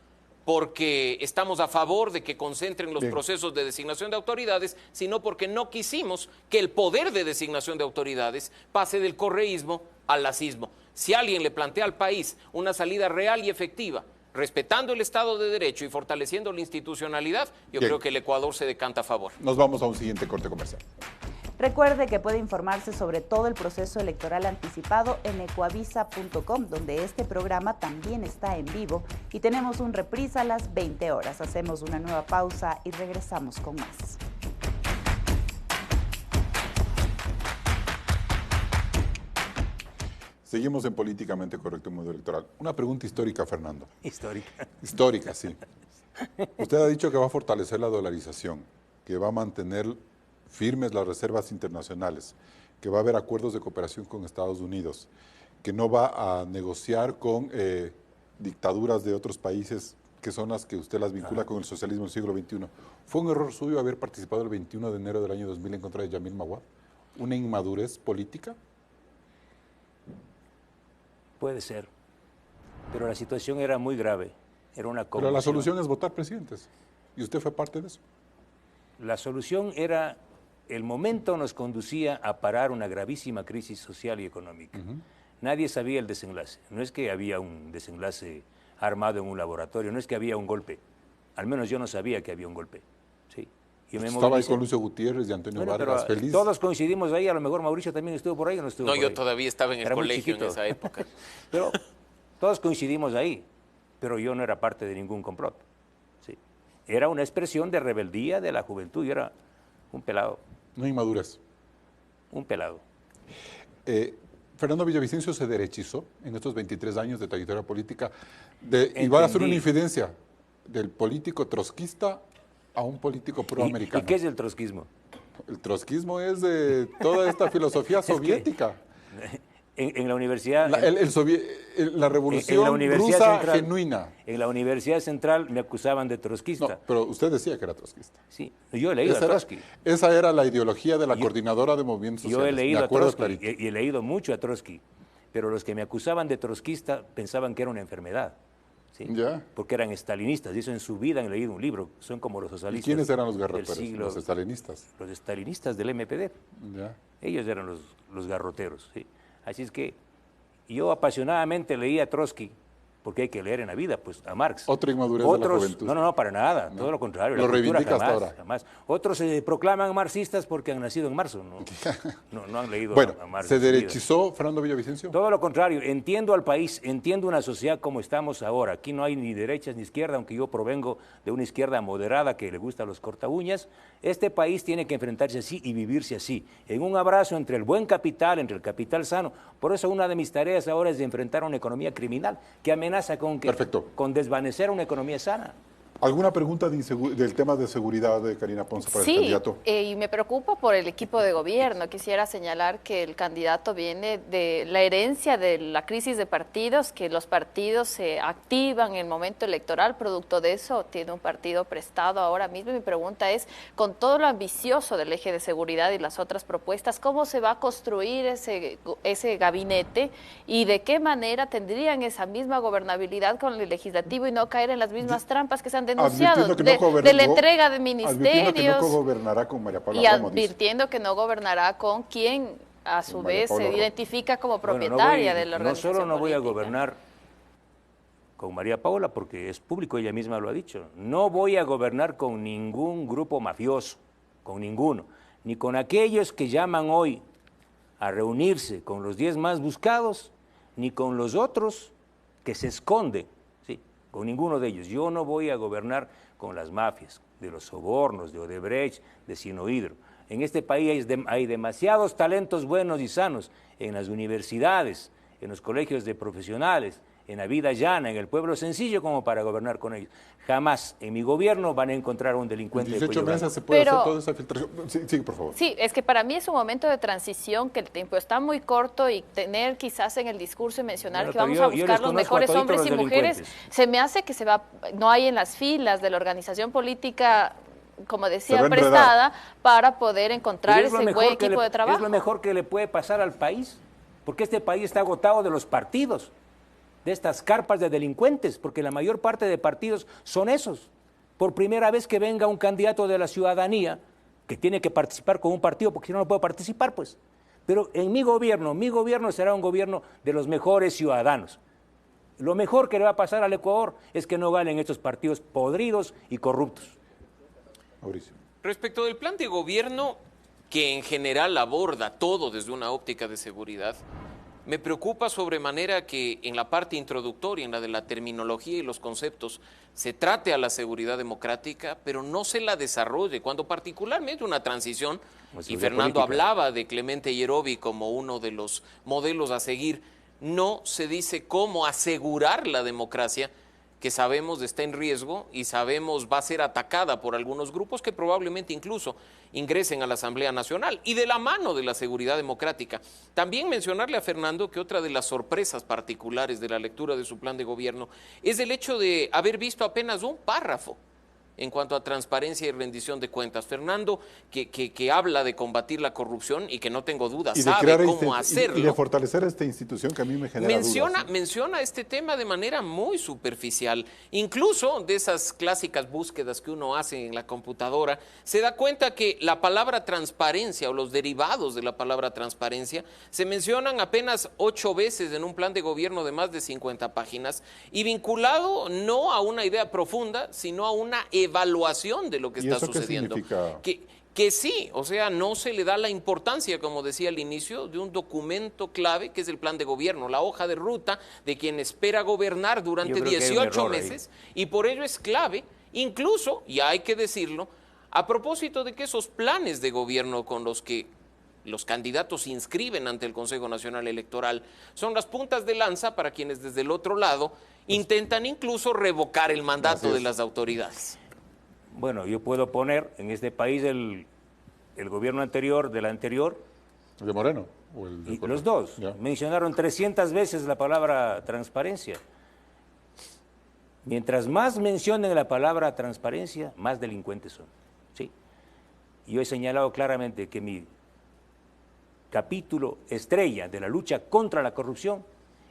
[SPEAKER 6] porque estamos a favor de que concentren los procesos de designación de autoridades, sino porque no quisimos que el poder de designación de autoridades pase del correísmo al lacismo. Si alguien le plantea al país una salida real y efectiva, respetando el Estado de Derecho y fortaleciendo la institucionalidad, yo creo que el Ecuador se decanta a favor.
[SPEAKER 1] Nos vamos a un siguiente corte comercial.
[SPEAKER 2] Recuerde que puede informarse sobre todo el proceso electoral anticipado en ecuavisa.com, donde este programa también está en vivo y tenemos un reprise a las 20 horas. Hacemos una nueva pausa y regresamos con más.
[SPEAKER 1] Seguimos en Políticamente Correcto en Mundo Electoral. Una pregunta histórica, Fernando.
[SPEAKER 4] Histórica.
[SPEAKER 1] Histórica, sí. Usted ha dicho que va a fortalecer la dolarización, que va a mantener firmes las reservas internacionales, que va a haber acuerdos de cooperación con Estados Unidos, que no va a negociar con dictaduras de otros países que son las que usted las vincula con el socialismo del siglo XXI. ¿Fue un error suyo haber participado el 21 de enero del año 2000 en contra de Yamil Maguad? ¿Una inmadurez política?
[SPEAKER 4] Puede ser, pero la situación era muy grave, era una conmoción.
[SPEAKER 1] Pero la solución es votar presidentes, y usted fue parte de eso.
[SPEAKER 4] La solución era, el momento nos conducía a parar una gravísima crisis social y económica. Nadie sabía el desenlace, no es que había un desenlace armado en un laboratorio, no es que había un golpe, al menos yo no sabía que había un golpe. Sí.
[SPEAKER 1] Estaba ahí con Lucio Gutiérrez y Antonio Vargas, feliz.
[SPEAKER 4] Todos coincidimos ahí, a lo mejor Mauricio también estuvo por ahí o no estuvo por ahí.
[SPEAKER 6] No, yo todavía estaba en el colegio en esa época.
[SPEAKER 4] Pero todos coincidimos ahí, pero yo no era parte de ningún complot. Sí. Era una expresión de rebeldía de la juventud, yo era un pelado.
[SPEAKER 1] No inmadurez.
[SPEAKER 4] Un pelado.
[SPEAKER 1] Fernando Villavicencio se derechizó en estos 23 años de trayectoria política y va a hacer una infidencia del político trotskista a un político proamericano.
[SPEAKER 4] ¿Y qué es el trotskismo?
[SPEAKER 1] El trotskismo es de toda esta filosofía soviética.
[SPEAKER 4] En la universidad...
[SPEAKER 1] La revolución
[SPEAKER 4] en la Universidad
[SPEAKER 1] rusa
[SPEAKER 4] Central,
[SPEAKER 1] genuina.
[SPEAKER 4] En la Universidad Central me acusaban de trotskista.
[SPEAKER 1] No, pero usted decía que era trotskista.
[SPEAKER 4] Sí, yo he leído a Trotsky.
[SPEAKER 1] Esa era la ideología de la coordinadora de movimientos sociales.
[SPEAKER 4] Yo he leído
[SPEAKER 1] me
[SPEAKER 4] a
[SPEAKER 1] acuerdo
[SPEAKER 4] Trotsky
[SPEAKER 1] clarito.
[SPEAKER 4] y he leído mucho a Trotsky, pero los que me acusaban de trotskista pensaban que era una enfermedad. ¿Sí?
[SPEAKER 1] Ya.
[SPEAKER 4] Porque eran estalinistas, y eso en su vida han leído un libro, son como los
[SPEAKER 1] ¿Y
[SPEAKER 4] socialistas.
[SPEAKER 1] quiénes eran los
[SPEAKER 4] del
[SPEAKER 1] garroteros?
[SPEAKER 4] siglo-
[SPEAKER 1] Los estalinistas.
[SPEAKER 4] Los estalinistas del MPD.
[SPEAKER 1] Ya.
[SPEAKER 4] Ellos eran los garroteros. ¿Sí? Así es que yo apasionadamente leía a Trotsky, porque hay que leer en la vida, pues a Marx.
[SPEAKER 1] Otra inmadurez de la
[SPEAKER 4] Otros,
[SPEAKER 1] juventud.
[SPEAKER 4] no, para nada, todo lo contrario.
[SPEAKER 1] Lo
[SPEAKER 4] la cultura
[SPEAKER 1] reivindica hasta
[SPEAKER 4] jamás,
[SPEAKER 1] ahora.
[SPEAKER 4] jamás. Otros se proclaman marxistas porque han nacido en marzo, no han leído
[SPEAKER 1] Bueno,
[SPEAKER 4] a Marx.
[SPEAKER 1] ¿se
[SPEAKER 4] en su vida.
[SPEAKER 1] derechizó Fernando Villavicencio?
[SPEAKER 4] Todo lo contrario, entiendo al país, entiendo una sociedad como estamos ahora. Aquí no hay ni derechas ni izquierda, aunque yo provengo de una izquierda moderada que le gusta a los cortaúñas. Este país tiene que enfrentarse así y vivirse así, en un abrazo entre el buen capital, entre el capital sano. Por eso una de mis tareas ahora es de enfrentar a una economía criminal que amenaza con desvanecer una economía sana.
[SPEAKER 1] ¿Alguna pregunta del tema de seguridad de Karina Ponce para el
[SPEAKER 5] Sí,
[SPEAKER 1] candidato?
[SPEAKER 5] y me preocupa por el equipo de gobierno. Quisiera señalar que el candidato viene de la herencia de la crisis de partidos, que los partidos se activan en el momento electoral, producto de eso tiene un partido prestado ahora mismo. Y mi pregunta es, con todo lo ambicioso del eje de seguridad y las otras propuestas, ¿cómo se va a construir ese gabinete y de qué manera tendrían esa misma gobernabilidad con el legislativo y no caer en las mismas trampas que se han denunciado de la entrega de
[SPEAKER 1] Advirtiendo que no
[SPEAKER 5] ministerios
[SPEAKER 1] gobernará con María Paula
[SPEAKER 5] y
[SPEAKER 1] Romo, dice.
[SPEAKER 5] advirtiendo que no gobernará con quien a su
[SPEAKER 1] Con María
[SPEAKER 5] vez
[SPEAKER 1] Paula
[SPEAKER 5] se
[SPEAKER 1] Romo.
[SPEAKER 5] identifica como
[SPEAKER 4] Bueno,
[SPEAKER 5] propietaria de la organización
[SPEAKER 4] No solo no voy a
[SPEAKER 5] política.
[SPEAKER 4] gobernar con María Paula, porque es público, ella misma lo ha dicho. No voy a gobernar con ningún grupo mafioso, con ninguno, ni con aquellos que llaman hoy a reunirse con los 10 más buscados, ni con los otros que se esconden, ¿sí? Con ninguno de ellos. Yo no voy a gobernar con las mafias, de los sobornos, de Odebrecht, de Sinohidro. En este país hay demasiados talentos buenos y sanos en las universidades, en los colegios de profesionales, en la vida llana, en el pueblo sencillo, como para gobernar con ellos. Jamás en mi gobierno van a encontrar a un delincuente
[SPEAKER 1] En
[SPEAKER 4] de
[SPEAKER 1] 18
[SPEAKER 4] cuello
[SPEAKER 1] meses
[SPEAKER 4] blanco.
[SPEAKER 1] se puede
[SPEAKER 5] Pero-
[SPEAKER 1] hacer toda esa filtración. Sí, por favor.
[SPEAKER 5] Sí, es que para mí es un momento de transición, que el tiempo está muy corto y tener quizás en el discurso y mencionar
[SPEAKER 4] Bueno,
[SPEAKER 5] que
[SPEAKER 4] pero
[SPEAKER 5] vamos
[SPEAKER 4] yo
[SPEAKER 5] a
[SPEAKER 4] les
[SPEAKER 5] buscar los
[SPEAKER 4] conozco a
[SPEAKER 5] mejores
[SPEAKER 4] toditos
[SPEAKER 5] hombres y
[SPEAKER 4] los
[SPEAKER 5] mujeres,
[SPEAKER 4] delincuentes.
[SPEAKER 5] se me hace que no hay en las filas de la organización política, como
[SPEAKER 1] Se
[SPEAKER 5] decía,
[SPEAKER 1] va a enredar.
[SPEAKER 5] prestada para poder encontrar
[SPEAKER 4] Pero es lo
[SPEAKER 5] ese
[SPEAKER 4] mejor
[SPEAKER 5] buen
[SPEAKER 4] que
[SPEAKER 5] equipo de trabajo.
[SPEAKER 4] Es lo mejor que le puede pasar al país, porque este país está agotado de los partidos, de estas carpas de delincuentes, porque la mayor parte de partidos son esos. Por primera vez que venga un candidato de la ciudadanía que tiene que participar con un partido, porque si no, no puede participar, pues. Pero en mi gobierno será un gobierno de los mejores ciudadanos. Lo mejor que le va a pasar al Ecuador es que no ganen estos partidos podridos y corruptos.
[SPEAKER 1] Mauricio.
[SPEAKER 6] Respecto del plan de gobierno, que en general aborda todo desde una óptica de seguridad, me preocupa sobremanera que en la parte introductoria, en la de la terminología y los conceptos, se trate a la seguridad democrática, pero no se la desarrolle, cuando particularmente una transición,
[SPEAKER 4] La
[SPEAKER 6] y
[SPEAKER 4] seguridad
[SPEAKER 6] Fernando
[SPEAKER 4] política.
[SPEAKER 6] hablaba de Clemente Yerobi como uno de los modelos a seguir, no se dice cómo asegurar la democracia, que sabemos está en riesgo y sabemos va a ser atacada por algunos grupos que probablemente incluso ingresen a la Asamblea Nacional y de la mano de la seguridad democrática. También mencionarle a Fernando que otra de las sorpresas particulares de la lectura de su plan de gobierno es el hecho de haber visto apenas un párrafo en cuanto a transparencia y rendición de cuentas. Fernando, que habla de combatir la corrupción y que no tengo dudas,
[SPEAKER 1] Y de
[SPEAKER 6] sabe
[SPEAKER 1] crear
[SPEAKER 6] cómo hacerlo.
[SPEAKER 1] y de fortalecer esta institución que a mí me genera dudas.
[SPEAKER 6] Menciona este tema de manera muy superficial, incluso de esas clásicas búsquedas que uno hace en la computadora, se da cuenta que la palabra transparencia o los derivados de la palabra transparencia se mencionan apenas 8 veces en un plan de gobierno de más de 50 páginas y vinculado no a una idea profunda, sino a una evaluación de lo que
[SPEAKER 1] ¿Y
[SPEAKER 6] está
[SPEAKER 1] eso qué
[SPEAKER 6] sucediendo.
[SPEAKER 1] significa?
[SPEAKER 6] Que sí, o sea, no se le da la importancia, como decía al inicio, de un documento clave que es el plan de gobierno, la hoja de ruta de quien espera gobernar durante
[SPEAKER 4] Yo creo que hay un
[SPEAKER 6] 18
[SPEAKER 4] error ahí.
[SPEAKER 6] meses y por ello es clave, incluso, y hay que decirlo, a propósito de que esos planes de gobierno con los que los candidatos se inscriben ante el Consejo Nacional Electoral son las puntas de lanza para quienes desde el otro lado intentan incluso revocar el
[SPEAKER 1] Así
[SPEAKER 6] mandato
[SPEAKER 1] es.
[SPEAKER 6] de las autoridades.
[SPEAKER 4] Bueno, yo puedo poner en este país el gobierno anterior, del anterior,
[SPEAKER 1] De Moreno. o el de
[SPEAKER 4] Y
[SPEAKER 1] Ecuador?
[SPEAKER 4] los dos.
[SPEAKER 1] Ya.
[SPEAKER 4] Mencionaron 300 veces la palabra transparencia. Mientras más mencionen la palabra transparencia, más delincuentes son. ¿Sí? Yo he señalado claramente que mi capítulo estrella de la lucha contra la corrupción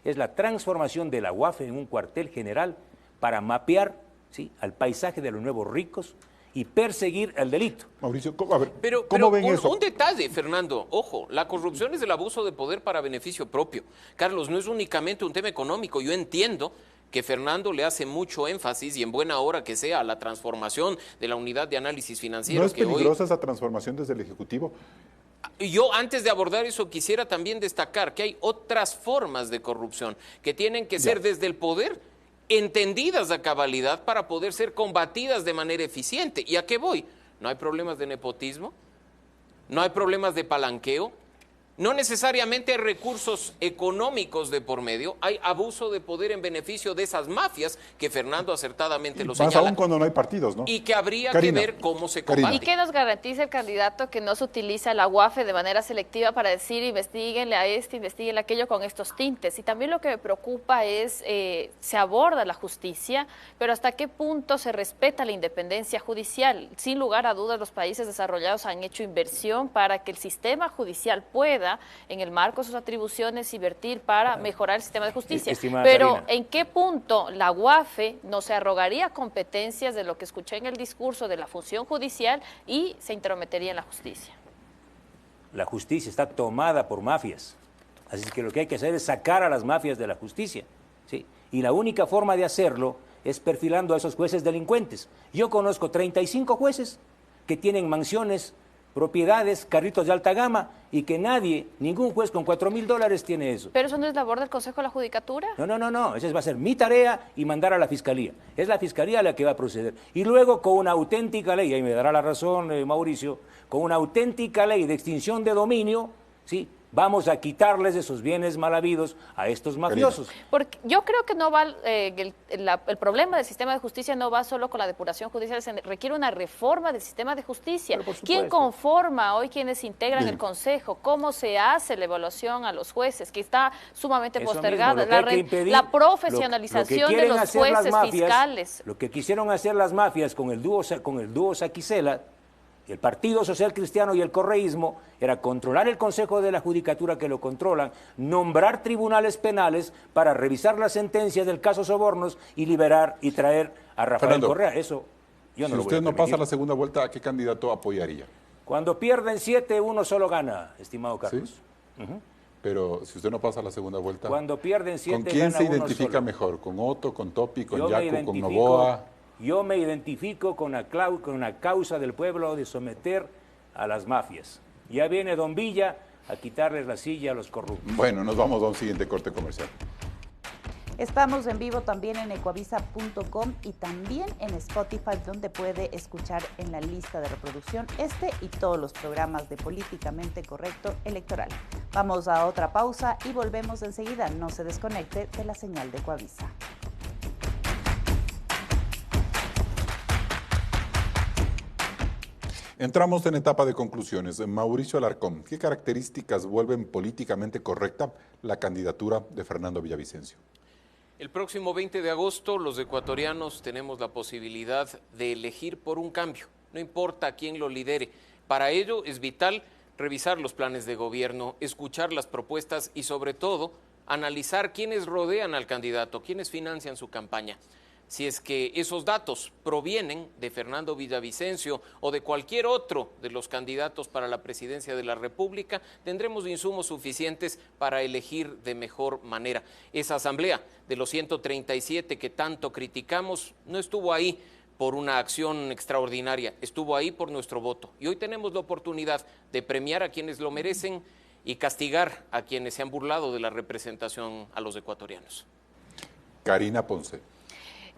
[SPEAKER 4] es la transformación de la UAFE en un cuartel general para mapear, ¿sí?, al paisaje de los nuevos ricos y perseguir el delito.
[SPEAKER 1] Mauricio, a ver,
[SPEAKER 6] Pero
[SPEAKER 1] ¿cómo ven
[SPEAKER 6] un,
[SPEAKER 1] eso?
[SPEAKER 6] un detalle, Fernando, ojo, la corrupción es el abuso de poder para beneficio propio. Carlos, no es únicamente un tema económico. Yo entiendo que Fernando le hace mucho énfasis, y en buena hora que sea, a la transformación de la unidad de análisis financiero.
[SPEAKER 1] ¿No es
[SPEAKER 6] que hoy
[SPEAKER 1] peligrosa esa transformación desde el Ejecutivo?
[SPEAKER 6] Yo, antes de abordar eso, quisiera también destacar que hay otras formas de corrupción que tienen que ser desde el poder entendidas a cabalidad para poder ser combatidas de manera eficiente. ¿Y a qué voy? No hay problemas de nepotismo, no hay problemas de palanqueo, no necesariamente hay recursos económicos de por medio, hay abuso de poder en beneficio de esas mafias que Fernando acertadamente lo
[SPEAKER 1] Más
[SPEAKER 6] señala.
[SPEAKER 1] aún cuando no hay partidos, ¿no?
[SPEAKER 6] Y que habría
[SPEAKER 1] Karina,
[SPEAKER 6] que ver cómo se
[SPEAKER 1] Karina.
[SPEAKER 6] combate.
[SPEAKER 5] ¿Y qué nos garantiza el candidato que no se utiliza la UAFE de manera selectiva para decir investiguenle a este, investiguenle a aquello con estos tintes? Y también lo que me preocupa es, se aborda la justicia, pero hasta qué punto se respeta la independencia judicial. Sin lugar a dudas, los países desarrollados han hecho inversión para que el sistema judicial pueda, en el marco de sus atribuciones, invertir para mejorar el sistema de justicia.
[SPEAKER 4] Estimada
[SPEAKER 5] Pero
[SPEAKER 4] Karina.
[SPEAKER 5] ¿en qué punto la UAFE no se arrogaría competencias de lo que escuché en el discurso de la función judicial y se intrometería en la justicia?
[SPEAKER 4] La justicia está tomada por mafias. Así que lo que hay que hacer es sacar a las mafias de la justicia. ¿Sí? Y la única forma de hacerlo es perfilando a esos jueces delincuentes. Yo conozco 35 jueces que tienen mansiones, propiedades, carritos de alta gama, y que nadie, ningún juez con $4,000 tiene eso.
[SPEAKER 5] ¿Pero eso no es labor del Consejo de la Judicatura?
[SPEAKER 4] No, esa va a ser mi tarea y mandar a la Fiscalía. Es la Fiscalía la que va a proceder. Y luego con una auténtica ley, ahí me dará la razón Mauricio, con una auténtica ley de extinción de dominio, ¿sí?, vamos a quitarles esos bienes mal habidos a estos mafiosos.
[SPEAKER 5] Porque yo creo que no va el problema del sistema de justicia no va solo con la depuración judicial, se requiere una reforma del sistema de justicia.
[SPEAKER 4] Pero por supuesto.
[SPEAKER 5] ¿Quién conforma hoy quienes integran
[SPEAKER 1] Bien.
[SPEAKER 5] el Consejo? ¿Cómo se hace la evaluación a los jueces? Que está sumamente
[SPEAKER 4] Eso
[SPEAKER 5] postergada.
[SPEAKER 4] mismo, lo que hay que impedir,
[SPEAKER 5] La
[SPEAKER 4] lo que
[SPEAKER 5] profesionalización de
[SPEAKER 4] quieren
[SPEAKER 5] los
[SPEAKER 4] hacer las
[SPEAKER 5] jueces
[SPEAKER 4] mafias,
[SPEAKER 5] fiscales.
[SPEAKER 4] Lo que quisieron hacer las mafias con el dúo Saquicela, el Partido Social Cristiano y el correísmo, era controlar el Consejo de la Judicatura que lo controlan, nombrar tribunales penales para revisar las sentencias del caso Sobornos y liberar y traer a Rafael
[SPEAKER 1] Fernando,
[SPEAKER 4] Correa. Eso yo no
[SPEAKER 1] Si
[SPEAKER 4] lo voy
[SPEAKER 1] usted
[SPEAKER 4] a
[SPEAKER 1] no
[SPEAKER 4] permitir.
[SPEAKER 1] pasa la segunda vuelta, ¿a qué candidato apoyaría?
[SPEAKER 4] Cuando pierden 7, uno solo gana, estimado Carlos.
[SPEAKER 1] Pero si usted no pasa la segunda vuelta,
[SPEAKER 4] Cuando pierden 7,
[SPEAKER 1] ¿con quién
[SPEAKER 4] gana
[SPEAKER 1] se
[SPEAKER 4] uno
[SPEAKER 1] identifica
[SPEAKER 4] solo.
[SPEAKER 1] mejor? ¿Con Otto, con Topi, con
[SPEAKER 4] Yo me
[SPEAKER 1] Yacu, con
[SPEAKER 4] identifico-
[SPEAKER 1] Novoa?
[SPEAKER 4] Yo me identifico con la causa del pueblo de someter a las mafias. Ya viene Don Villa a quitarles la silla a los corruptos.
[SPEAKER 1] Bueno, nos vamos a un siguiente corte comercial.
[SPEAKER 2] Estamos en vivo también en ecuavisa.com y también en Spotify, donde puede escuchar en la lista de reproducción este y todos los programas de Políticamente Correcto Electoral. Vamos a otra pausa y volvemos enseguida. No se desconecte de la señal de Ecuavisa.
[SPEAKER 1] Entramos en etapa de conclusiones. Mauricio Alarcón, ¿qué características vuelven políticamente correcta la candidatura de Fernando Villavicencio?
[SPEAKER 6] El próximo 20 de agosto los ecuatorianos tenemos la posibilidad de elegir por un cambio, no importa quién lo lidere. Para ello es vital revisar los planes de gobierno, escuchar las propuestas y sobre todo analizar quiénes rodean al candidato, quiénes financian su campaña. Si es que esos datos provienen de Fernando Villavicencio o de cualquier otro de los candidatos para la presidencia de la República, tendremos insumos suficientes para elegir de mejor manera. Esa asamblea de los 137 que tanto criticamos no estuvo ahí por una acción extraordinaria, estuvo ahí por nuestro voto. Y hoy tenemos la oportunidad de premiar a quienes lo merecen y castigar a quienes se han burlado de la representación a los ecuatorianos.
[SPEAKER 1] Karina Ponce.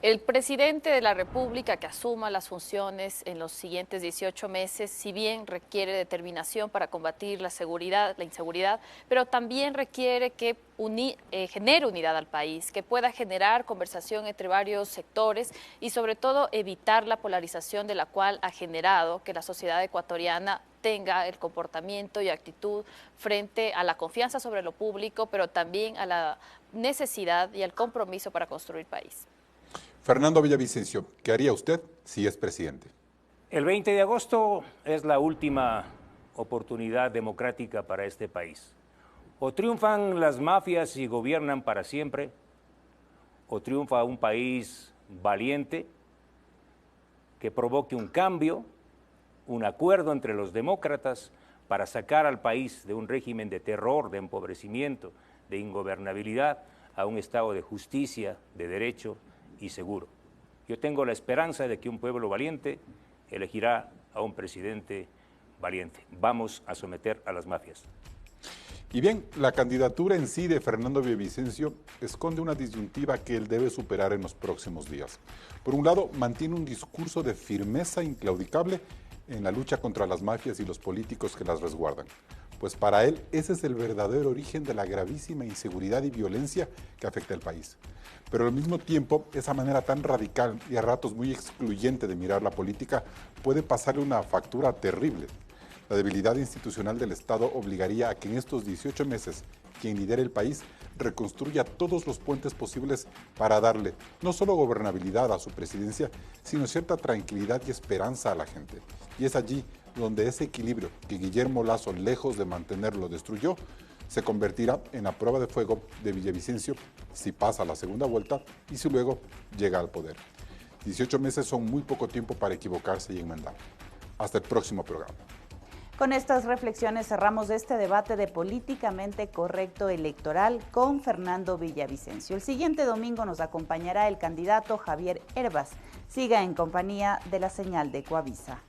[SPEAKER 5] El presidente de la República que asuma las funciones en los siguientes 18 meses, si bien requiere determinación para combatir la inseguridad, pero también requiere que genere unidad al país, que pueda generar conversación entre varios sectores y sobre todo evitar la polarización de la cual ha generado que la sociedad ecuatoriana mantenga el comportamiento y actitud frente a la confianza sobre lo público, pero también a la necesidad y el compromiso para construir país.
[SPEAKER 1] Fernando Villavicencio, ¿qué haría usted si es presidente?
[SPEAKER 4] El 20 de agosto es la última oportunidad democrática para este país. O triunfan las mafias y gobiernan para siempre, o triunfa un país valiente que provoque un cambio, un acuerdo entre los demócratas para sacar al país de un régimen de terror, de empobrecimiento, de ingobernabilidad, a un estado de justicia, de derecho y seguro. Yo tengo la esperanza de que un pueblo valiente elegirá a un presidente valiente. Vamos a someter a las mafias.
[SPEAKER 1] Y bien, la candidatura en sí de Fernando Villavicencio esconde una disyuntiva que él debe superar en los próximos días. Por un lado, mantiene un discurso de firmeza inclaudicable en la lucha contra las mafias y los políticos que las resguardan, pues para él ese es el verdadero origen de la gravísima inseguridad y violencia que afecta al país. Pero al mismo tiempo, esa manera tan radical y a ratos muy excluyente de mirar la política puede pasarle una factura terrible. La debilidad institucional del Estado obligaría a que en estos 18 meses quien lidere el país reconstruya todos los puentes posibles para darle no solo gobernabilidad a su presidencia, sino cierta tranquilidad y esperanza a la gente. Y es allí donde ese equilibrio que Guillermo Lasso, lejos de mantenerlo, destruyó, se convertirá en la prueba de fuego de Villavicencio si pasa la segunda vuelta y si luego llega al poder. 18 meses son muy poco tiempo para equivocarse y enmendar. Hasta el próximo programa.
[SPEAKER 2] Con estas reflexiones cerramos este debate de políticamente correcto electoral con Fernando Villavicencio. El siguiente domingo nos acompañará el candidato Javier Herbas. Siga en compañía de la señal de Coavisa.